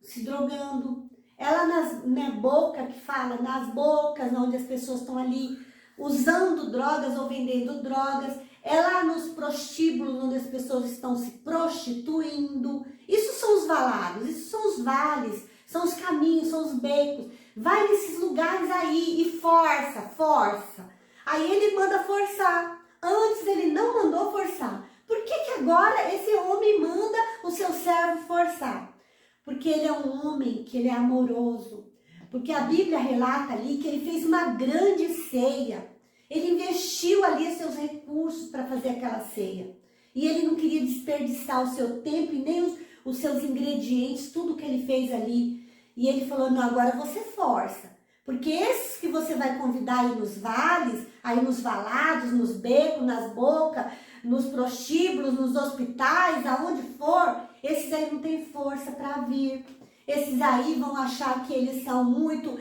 se drogando. É lá na boca, que fala, nas bocas, onde as pessoas estão ali usando drogas ou vendendo drogas. É lá nos prostíbulos, onde as pessoas estão se prostituindo. Isso são os valados, isso são os vales, são os caminhos, são os becos. Vai nesses lugares aí e força. Aí ele manda forçar. Antes ele não mandou forçar. Por que agora esse homem manda o seu servo forçar? Porque ele é um homem que ele é amoroso. Porque a Bíblia relata ali que ele fez uma grande ceia. Ele investiu ali os seus recursos para fazer aquela ceia. E ele não queria desperdiçar o seu tempo e nem os seus ingredientes, tudo que ele fez ali. E ele falou, não, agora você força. Porque esses que você vai convidar aí nos vales, aí nos valados, nos becos, nas bocas, nos prostíbulos, nos hospitais, aonde for, esses aí não tem força para vir. Esses aí vão achar que eles são muito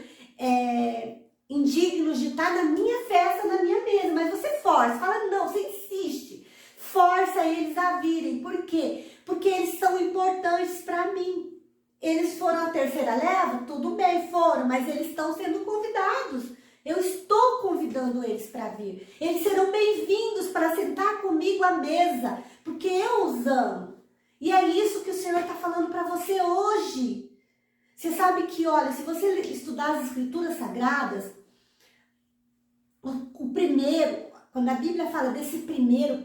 indignos de estar na minha festa, na minha mesa. Mas você força, fala não, você insiste. Força eles a virem. Por quê? Porque eles são importantes para mim. Eles foram a terceira leva? Tudo bem, foram, mas eles estão sendo convidados. Eu estou convidando eles para vir. Eles serão bem-vindos para sentar comigo à mesa, porque eu os amo. E é isso que o Senhor está falando para você hoje. Você sabe que, olha, se você estudar as Escrituras Sagradas, o primeiro, quando a Bíblia fala desse primeiro,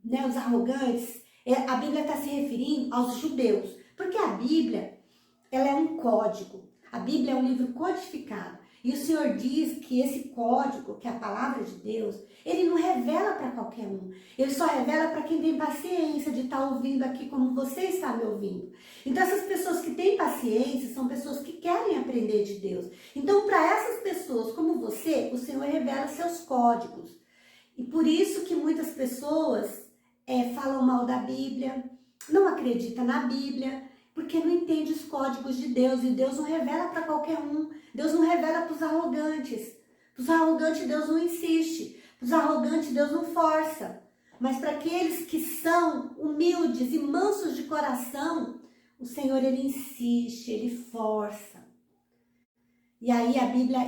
né, os arrogantes, a Bíblia está se referindo aos judeus. Porque a Bíblia, ela é um código. A Bíblia é um livro codificado. E o Senhor diz que esse código, que é a palavra de Deus, ele não revela para qualquer um. Ele só revela para quem tem paciência de estar ouvindo aqui como você está me ouvindo. Então essas pessoas que têm paciência são pessoas que querem aprender de Deus. Então para essas pessoas como você, o Senhor revela seus códigos. E por isso que muitas pessoas falam mal da Bíblia, não acreditam na Bíblia, porque não entende os códigos de Deus. E Deus não revela para qualquer um. Deus não revela para os arrogantes. Para os arrogantes Deus não insiste. Para os arrogantes Deus não força. Mas para aqueles que são humildes e mansos de coração, o Senhor, ele insiste, ele força. E aí a Bíblia,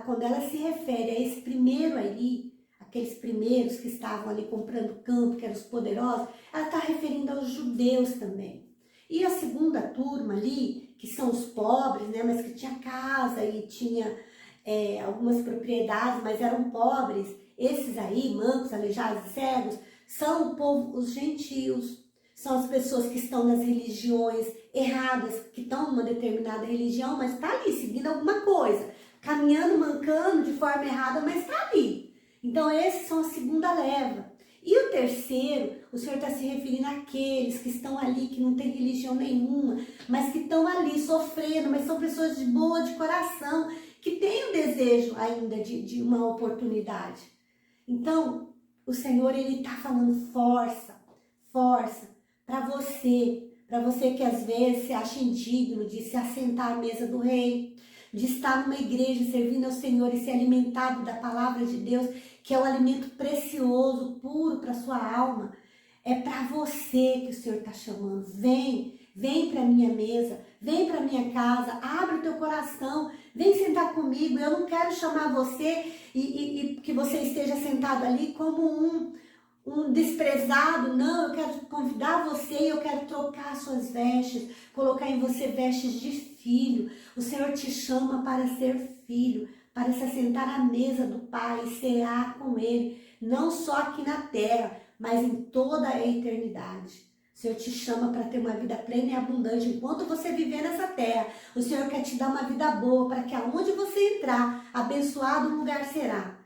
quando ela se refere a esse primeiro ali, aqueles primeiros que estavam ali comprando campo, que eram os poderosos, ela está referindo aos judeus também. E a segunda turma ali, que são os pobres, né, mas que tinha casa e tinha algumas propriedades, mas eram pobres, esses aí, mancos, aleijados e cegos, são o povo, os gentios, são as pessoas que estão nas religiões erradas, que estão numa determinada religião, mas está ali, seguindo alguma coisa, caminhando, mancando de forma errada, mas está ali. Então, esses são a segunda leva. E o terceiro, o Senhor está se referindo àqueles que estão ali, que não têm religião nenhuma, mas que estão ali sofrendo, mas são pessoas de boa de coração, que têm o desejo ainda de uma oportunidade. Então, o Senhor, ele está falando força para você que às vezes se acha indigno de se assentar à mesa do rei, de estar numa igreja servindo ao Senhor e ser alimentado da palavra de Deus, que é um alimento precioso, puro para sua alma. É para você que o Senhor está chamando. Vem para a minha mesa, vem para a minha casa, abre o teu coração, vem sentar comigo. Eu não quero chamar você e que você esteja sentado ali como um desprezado, não, eu quero convidar você e eu quero trocar suas vestes, colocar em você vestes de filho. O Senhor te chama para ser filho, para se assentar à mesa do Pai e cear com Ele, não só aqui na terra, mas em toda a eternidade. O Senhor te chama para ter uma vida plena e abundante. Enquanto você viver nessa terra, o Senhor quer te dar uma vida boa, para que aonde você entrar, abençoado o lugar será.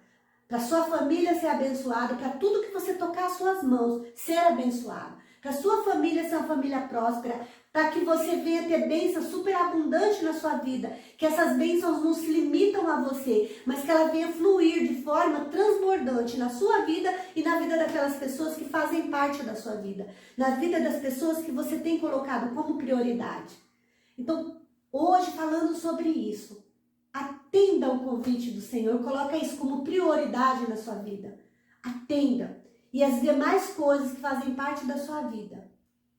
Para sua família ser abençoada, para tudo que você tocar as suas mãos ser abençoado. Para sua família ser uma família próspera, para que você venha ter bênçãos superabundantes na sua vida. Que essas bênçãos não se limitam a você, mas que ela venha fluir de forma transbordante na sua vida e na vida daquelas pessoas que fazem parte da sua vida. Na vida das pessoas que você tem colocado como prioridade. Então, hoje falando sobre isso, atenda ao convite do Senhor, coloca isso como prioridade na sua vida. Atenda. E as demais coisas que fazem parte da sua vida.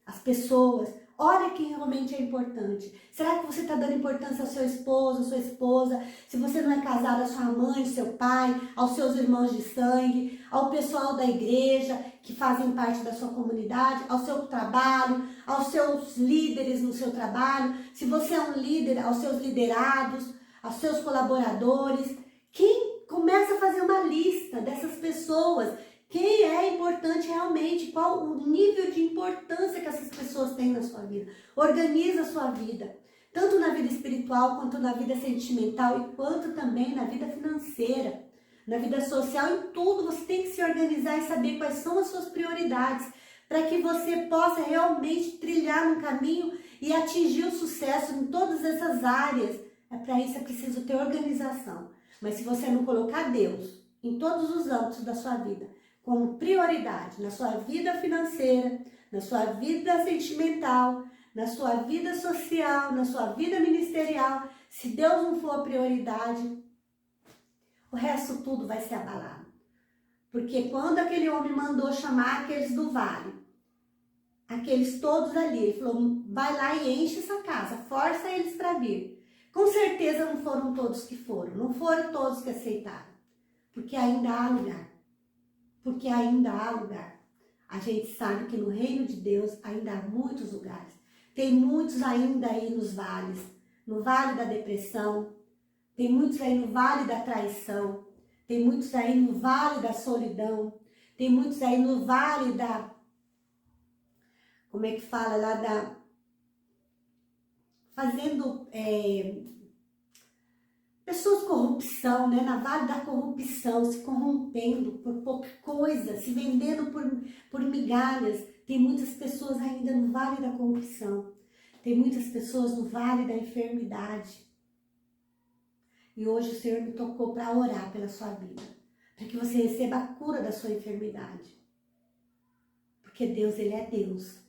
As pessoas, olha quem realmente é importante. Será que você está dando importância ao seu esposo, à sua esposa? Se você não é casado, à sua mãe, ao seu pai, aos seus irmãos de sangue, ao pessoal da igreja que fazem parte da sua comunidade, ao seu trabalho, aos seus líderes no seu trabalho. Se você é um líder, aos seus liderados, aos seus colaboradores. Quem começa a fazer uma lista dessas pessoas? Quem é importante realmente? Qual o nível de importância que essas pessoas têm na sua vida? Organiza a sua vida, tanto na vida espiritual, quanto na vida sentimental, e quanto também na vida financeira, na vida social, em tudo. Você tem que se organizar e saber quais são as suas prioridades, para que você possa realmente trilhar um caminho e atingir o sucesso em todas essas áreas. Para isso é preciso ter organização. Mas se você não colocar Deus em todos os âmbitos da sua vida como prioridade, na sua vida financeira, na sua vida sentimental, na sua vida social, na sua vida ministerial, se Deus não for a prioridade, o resto tudo vai ser abalado. Porque quando aquele homem mandou chamar aqueles do vale, aqueles todos ali, ele falou, vai lá e enche essa casa, força eles para vir. Com certeza não foram todos que foram, não foram todos que aceitaram. Porque ainda há lugar. Porque ainda há lugar. A gente sabe que no reino de Deus ainda há muitos lugares. Tem muitos ainda aí nos vales. No vale da depressão. Tem muitos aí no vale da traição. Tem muitos aí no vale da solidão. Tem muitos aí no vale da... Como é que fala lá da... Fazendo... pessoas corrupção, né? Na vale da corrupção, se corrompendo por pouca coisa, se vendendo por migalhas. Tem muitas pessoas ainda no vale da corrupção. Tem muitas pessoas no vale da enfermidade. E hoje o Senhor me tocou para orar pela sua vida. Para que você receba a cura da sua enfermidade. Porque Deus, Ele é Deus.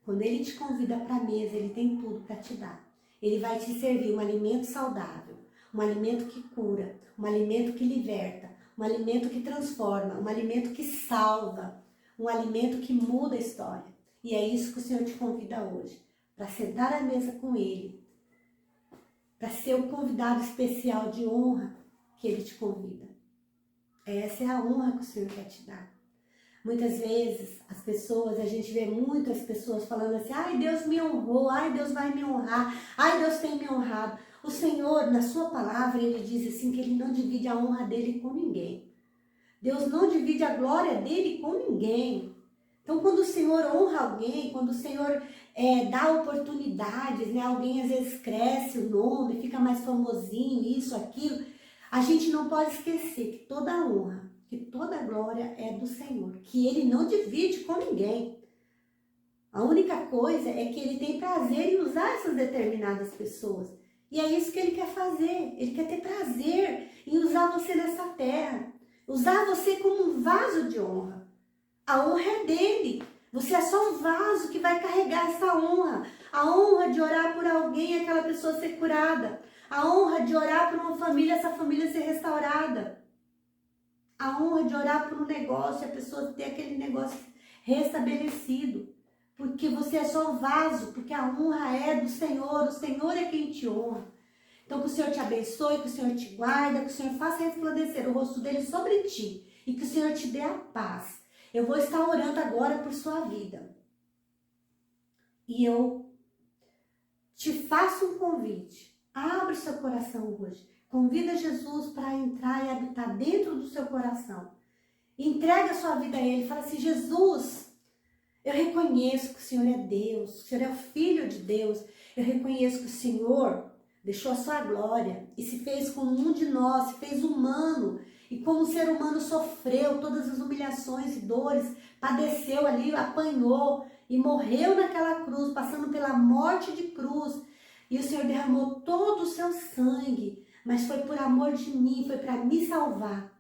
Quando Ele te convida para a mesa, Ele tem tudo para te dar. Ele vai te servir um alimento saudável. Um alimento que cura, um alimento que liberta, um alimento que transforma, um alimento que salva, um alimento que muda a história. E é isso que o Senhor te convida hoje, para sentar à mesa com Ele, para ser o convidado especial de honra que Ele te convida. Essa é a honra que o Senhor quer te dar. Muitas vezes, a gente vê muitas pessoas falando assim, ai, Deus me honrou, ai, Deus vai me honrar, ai, Deus tem me honrado. O Senhor, na sua palavra, Ele diz assim que Ele não divide a honra dEle com ninguém. Deus não divide a glória dEle com ninguém. Então, quando o Senhor honra alguém, quando o Senhor dá oportunidades, né? Alguém às vezes cresce o nome, fica mais famosinho, isso, aquilo, a gente não pode esquecer que toda a honra, que toda a glória é do Senhor, que Ele não divide com ninguém. A única coisa é que Ele tem prazer em usar essas determinadas pessoas. E é isso que Ele quer fazer. Ele quer ter prazer em usar você nessa terra. Usar você como um vaso de honra. A honra é dEle. Você é só um vaso que vai carregar essa honra. A honra de orar por alguém e aquela pessoa ser curada. A honra de orar por uma família, essa família ser restaurada. A honra de orar por um negócio e a pessoa ter aquele negócio restabelecido. Porque você é só um vaso, porque a honra é do Senhor, o Senhor é quem te honra. Então que o Senhor te abençoe, que o Senhor te guarde, que o Senhor faça resplandecer o rosto dele sobre ti e que o Senhor te dê a paz. Eu vou estar orando agora por sua vida. E eu te faço um convite. Abre seu coração hoje. Convida Jesus para entrar e habitar dentro do seu coração. Entrega a sua vida a Ele. Fala assim, Jesus, eu reconheço que o Senhor é Deus, que o Senhor é o Filho de Deus. Eu reconheço que o Senhor deixou a sua glória e se fez como um de nós, se fez humano. E como ser humano sofreu todas as humilhações e dores, padeceu ali, apanhou e morreu naquela cruz, passando pela morte de cruz. E o Senhor derramou todo o seu sangue, mas foi por amor de mim, foi para me salvar.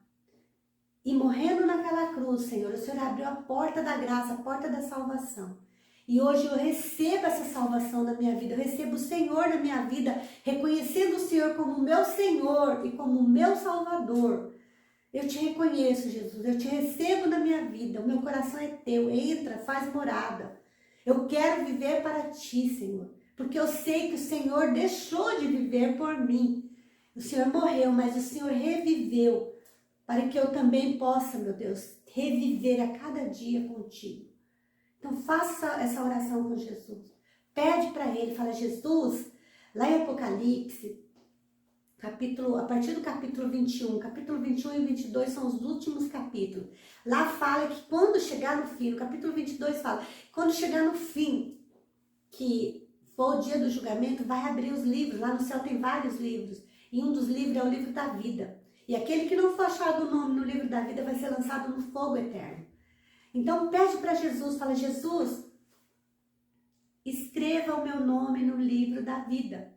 E morrendo naquela cruz, Senhor, o Senhor abriu a porta da graça, a porta da salvação. E hoje eu recebo essa salvação na minha vida, eu recebo o Senhor na minha vida, reconhecendo o Senhor como meu Senhor e como meu Salvador. Eu te reconheço, Jesus, eu te recebo na minha vida, o meu coração é teu, entra, faz morada. Eu quero viver para ti, Senhor, porque eu sei que o Senhor deixou de viver por mim. O Senhor morreu, mas o Senhor reviveu, para que eu também possa, meu Deus, reviver a cada dia contigo. Então faça essa oração com Jesus. Pede para Ele, fala, Jesus, lá em Apocalipse, a partir do capítulo 21 e 22 são os últimos capítulos. Lá fala que quando chegar no fim, no capítulo 22 fala, quando chegar no fim, que for o dia do julgamento, vai abrir os livros. Lá no céu tem vários livros. E um dos livros é o livro da vida. E aquele que não for achado o nome no livro da vida vai ser lançado no fogo eterno. Então pede para Jesus, fala, Jesus, escreva o meu nome no livro da vida.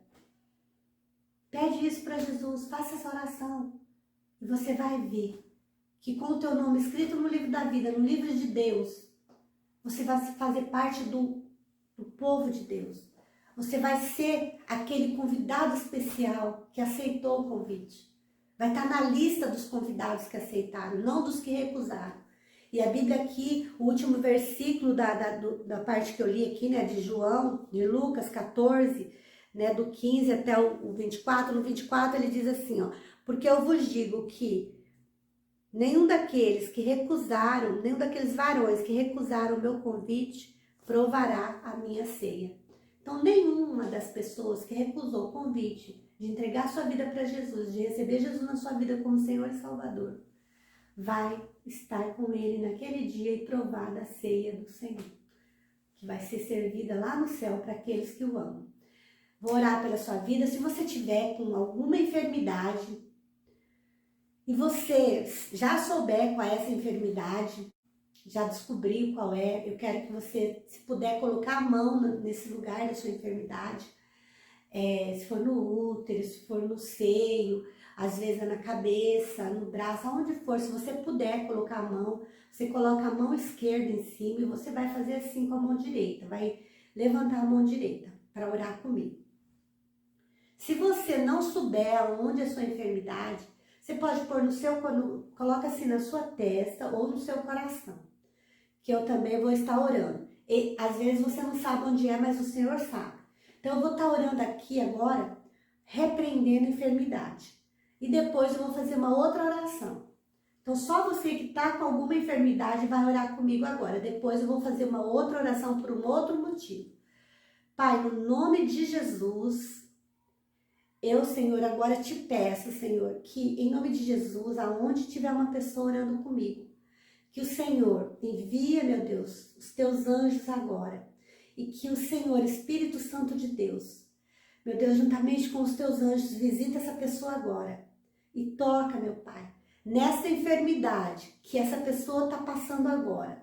Pede isso para Jesus, faça essa oração. E você vai ver que com o teu nome escrito no livro da vida, no livro de Deus, você vai fazer parte do povo de Deus. Você vai ser aquele convidado especial que aceitou o convite. Vai estar na lista dos convidados que aceitaram, não dos que recusaram. E a Bíblia aqui, o último versículo da parte que eu li aqui, né, de João, de Lucas 14, né, do 15 até o 24, no 24 ele diz assim, ó, porque eu vos digo que nenhum daqueles varões que recusaram o meu convite, provará a minha ceia. Então, nenhuma das pessoas que recusou o convite de entregar sua vida para Jesus, de receber Jesus na sua vida como Senhor e Salvador, vai estar com ele naquele dia e provar da ceia do Senhor, que vai ser servida lá no céu para aqueles que o amam. Vou orar pela sua vida. Se você tiver com alguma enfermidade e você já souber qual é essa enfermidade, já descobriu qual é, eu quero que você, se puder, colocar a mão nesse lugar da sua enfermidade, se for no útero, se for no seio, às vezes é na cabeça, no braço, aonde for, se você puder colocar a mão, você coloca a mão esquerda em cima e você vai fazer assim com a mão direita, vai levantar a mão direita para orar comigo. Se você não souber onde é a sua enfermidade, você pode pôr coloca assim na sua testa ou no seu coração, que eu também vou estar orando. E às vezes você não sabe onde é, mas o Senhor sabe. Então eu vou estar orando aqui agora, repreendendo a enfermidade. E depois eu vou fazer uma outra oração. Então só você que está com alguma enfermidade vai orar comigo agora. Depois eu vou fazer uma outra oração por um outro motivo. Pai, no nome de Jesus, eu, Senhor, agora te peço, Senhor, que em nome de Jesus, aonde tiver uma pessoa orando comigo, que o Senhor envia, meu Deus, os teus anjos agora. E que o Senhor, Espírito Santo de Deus, meu Deus, juntamente com os teus anjos, visita essa pessoa agora. E toca, meu Pai, nessa enfermidade que essa pessoa está passando agora.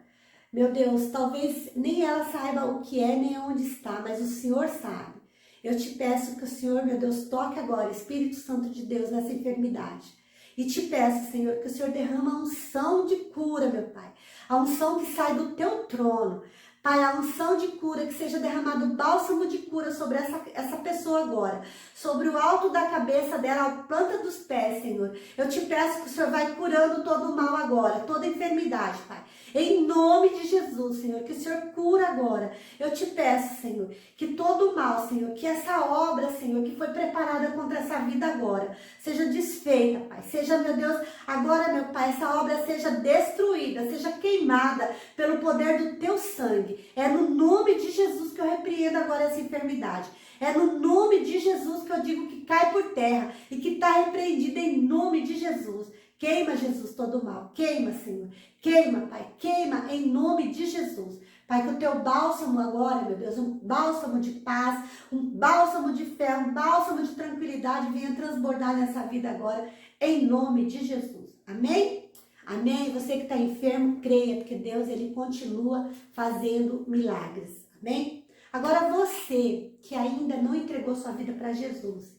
Meu Deus, talvez nem ela saiba o que é, nem onde está, mas o Senhor sabe. Eu te peço que o Senhor, meu Deus, toque agora, Espírito Santo de Deus, nessa enfermidade. E te peço, Senhor, que o Senhor derrama a unção de cura, meu Pai. A unção que sai do teu trono. Pai, a unção de cura, que seja derramado bálsamo de cura sobre essa pessoa agora. Sobre o alto da cabeça dela, a planta dos pés, Senhor. Eu te peço que o Senhor vai curando todo o mal agora, toda enfermidade, Pai. Em nome de Jesus, Senhor, que o Senhor cura agora. Eu te peço, Senhor, que todo o mal, Senhor, que essa obra, Senhor, que foi preparada contra essa vida agora, seja desfeita, Pai. Seja, meu Deus, agora, meu Pai, essa obra seja destruída, seja queimada pelo poder do teu sangue. É no nome de Jesus que eu repreendo agora essa enfermidade. É no nome de Jesus que eu digo que cai por terra e que está repreendida em nome de Jesus. Queima, Jesus, todo o mal. Queima, Senhor. Queima, Pai. Queima em nome de Jesus. Pai, que o teu bálsamo agora, meu Deus, um bálsamo de paz, um bálsamo de fé, um bálsamo de tranquilidade venha transbordar nessa vida agora, em nome de Jesus. Amém? Amém? Você que está enfermo, creia, porque Deus, ele continua fazendo milagres. Amém? Agora você que ainda não entregou sua vida para Jesus,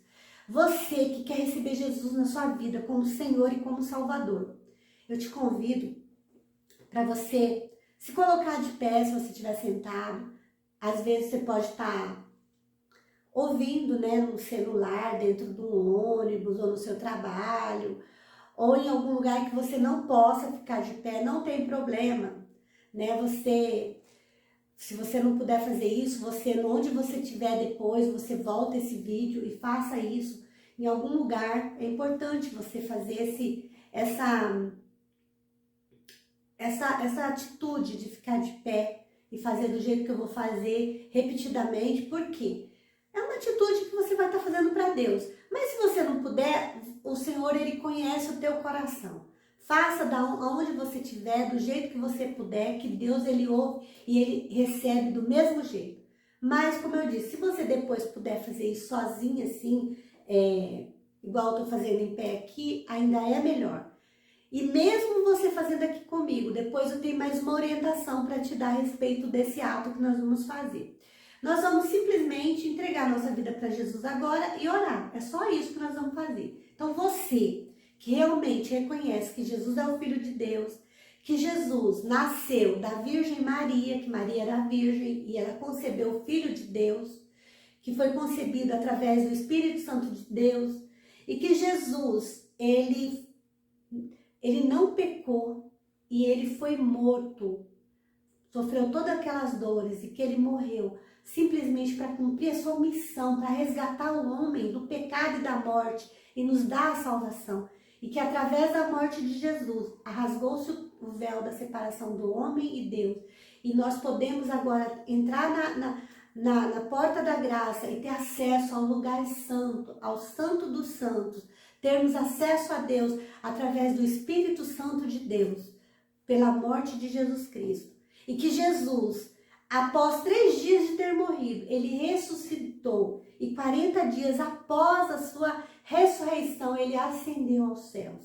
você que quer receber Jesus na sua vida como Senhor e como Salvador, eu te convido para você se colocar de pé se você estiver sentado. Às vezes você pode estar ouvindo, né, no celular, dentro de um ônibus ou no seu trabalho, ou em algum lugar que você não possa ficar de pé, não tem problema, né? Se você não puder fazer isso, onde você estiver depois, você volta esse vídeo e faça isso em algum lugar. É importante você fazer essa atitude de ficar de pé e fazer do jeito que eu vou fazer repetidamente. Por quê? É uma atitude que você vai estar fazendo para Deus. Mas se você não puder, o Senhor, ele conhece o teu coração. Faça onde você estiver, do jeito que você puder, que Deus, ele ouve e ele recebe do mesmo jeito. Mas, como eu disse, se você depois puder fazer isso sozinha, assim, igual eu estou fazendo em pé aqui, ainda é melhor. E mesmo você fazendo aqui comigo, depois eu tenho mais uma orientação para te dar a respeito desse ato que nós vamos fazer. Nós vamos simplesmente entregar nossa vida para Jesus agora e orar. É só isso que nós vamos fazer. Então você que realmente reconhece que Jesus é o Filho de Deus, que Jesus nasceu da Virgem Maria, que Maria era virgem e ela concebeu o Filho de Deus, que foi concebido através do Espírito Santo de Deus, e que Jesus, ele não pecou e ele foi morto, sofreu todas aquelas dores e que ele morreu simplesmente para cumprir a sua missão, para resgatar o homem do pecado e da morte e nos dar a salvação. E que através da morte de Jesus, rasgou-se o véu da separação do homem e Deus. E nós podemos agora entrar na porta da graça e ter acesso ao lugar santo, ao Santo dos Santos. Termos acesso a Deus através do Espírito Santo de Deus, pela morte de Jesus Cristo. E que Jesus, após 3 dias de ter morrido, ele ressuscitou. E 40 dias após a sua ressurreição, ele ascendeu aos céus.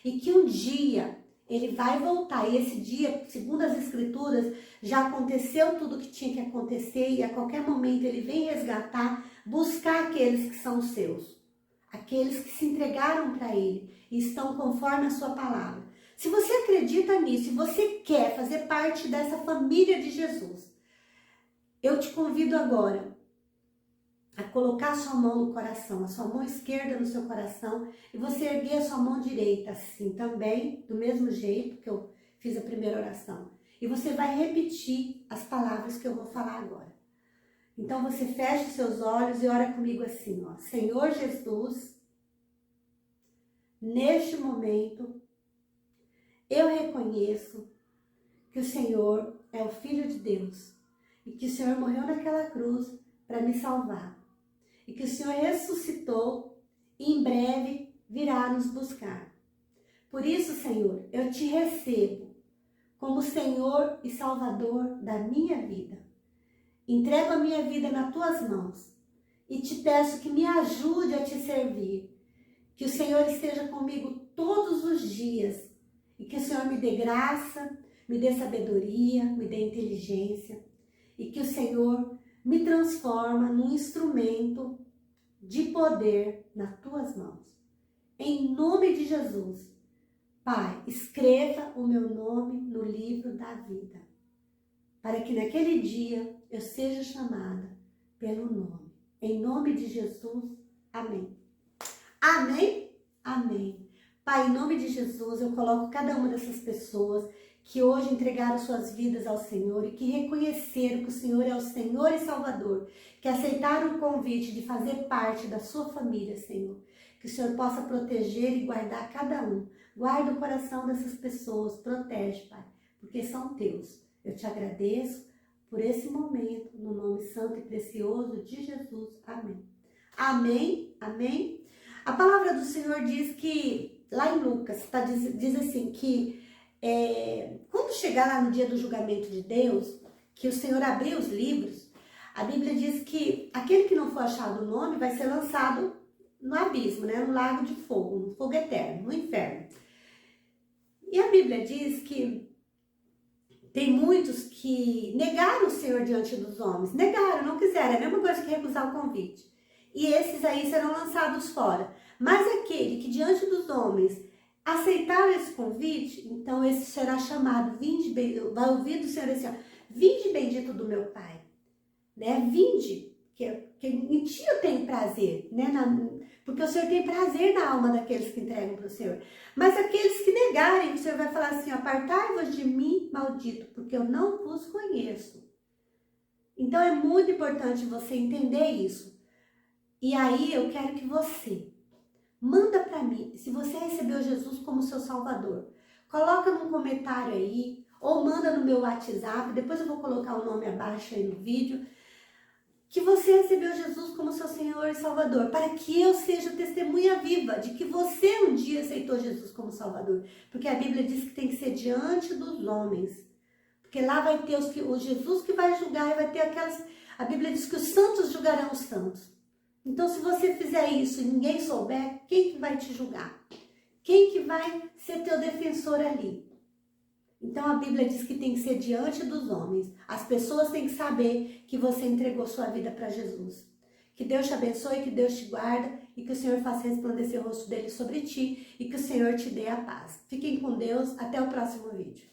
E que um dia ele vai voltar. E esse dia, segundo as Escrituras, já aconteceu tudo o que tinha que acontecer. E a qualquer momento ele vem resgatar, buscar aqueles que são seus. Aqueles que se entregaram para ele e estão conforme a sua palavra. Se você acredita nisso e você quer fazer parte dessa família de Jesus, eu te convido agora a colocar a sua mão no coração, a sua mão esquerda no seu coração e você erguer a sua mão direita assim também, do mesmo jeito que eu fiz a primeira oração. E você vai repetir as palavras que eu vou falar agora. Então você fecha os seus olhos e ora comigo assim, ó. Senhor Jesus, neste momento, eu reconheço que o Senhor é o Filho de Deus e que o Senhor morreu naquela cruz para me salvar. E que o Senhor ressuscitou e em breve virá nos buscar. Por isso, Senhor, eu te recebo como Senhor e Salvador da minha vida. Entrego a minha vida nas tuas mãos e te peço que me ajude a te servir. Que o Senhor esteja comigo todos os dias e que o Senhor me dê graça, me dê sabedoria, me dê inteligência e que o Senhor me transforma num instrumento de poder nas tuas mãos. Em nome de Jesus, Pai, escreva o meu nome no livro da vida, para que naquele dia eu seja chamada pelo nome. Em nome de Jesus, amém. Amém? Amém. Pai, em nome de Jesus, eu coloco cada uma dessas pessoas que hoje entregaram suas vidas ao Senhor e que reconheceram que o Senhor é o Senhor e Salvador, que aceitaram o convite de fazer parte da sua família, Senhor. Que o Senhor possa proteger e guardar cada um. Guarda o coração dessas pessoas, protege, Pai, porque são teus. Eu te agradeço por esse momento, no nome santo e precioso de Jesus. Amém. Amém, amém. A palavra do Senhor diz que, lá em Lucas, diz assim, que quando chegar lá no dia do julgamento de Deus, que o Senhor abrir os livros, a Bíblia diz que aquele que não for achado o nome vai ser lançado no abismo, né? No lago de fogo, no fogo eterno, no inferno. E a Bíblia diz que tem muitos que negaram o Senhor diante dos homens, negaram, não quiseram, é a mesma coisa que recusar o convite. E esses aí serão lançados fora. Mas aquele que diante dos homens aceitar esse convite, então esse será chamado, vai ouvir do Senhor assim, ó, vinde bendito do meu Pai, né? Vinde, que em ti eu tenho prazer, né? Porque o Senhor tem prazer na alma daqueles que entregam para o Senhor. Mas aqueles que negarem, o Senhor vai falar assim, apartai-vos de mim, maldito, porque eu não vos conheço. Então é muito importante você entender isso. E aí eu quero que você manda para mim, se você recebeu Jesus como seu Salvador, coloca num comentário aí, ou manda no meu WhatsApp, depois eu vou colocar o nome abaixo aí no vídeo, que você recebeu Jesus como seu Senhor e Salvador, para que eu seja testemunha viva de que você um dia aceitou Jesus como Salvador, porque a Bíblia diz que tem que ser diante dos homens, porque lá vai ter o Jesus que vai julgar e vai ter aquelas, a Bíblia diz que os santos julgarão os santos. Então, se você fizer isso e ninguém souber, quem que vai te julgar? Quem que vai ser teu defensor ali? Então a Bíblia diz que tem que ser diante dos homens. As pessoas têm que saber que você entregou sua vida para Jesus. Que Deus te abençoe, que Deus te guarda e que o Senhor faça resplandecer o rosto dele sobre ti e que o Senhor te dê a paz. Fiquem com Deus, até o próximo vídeo.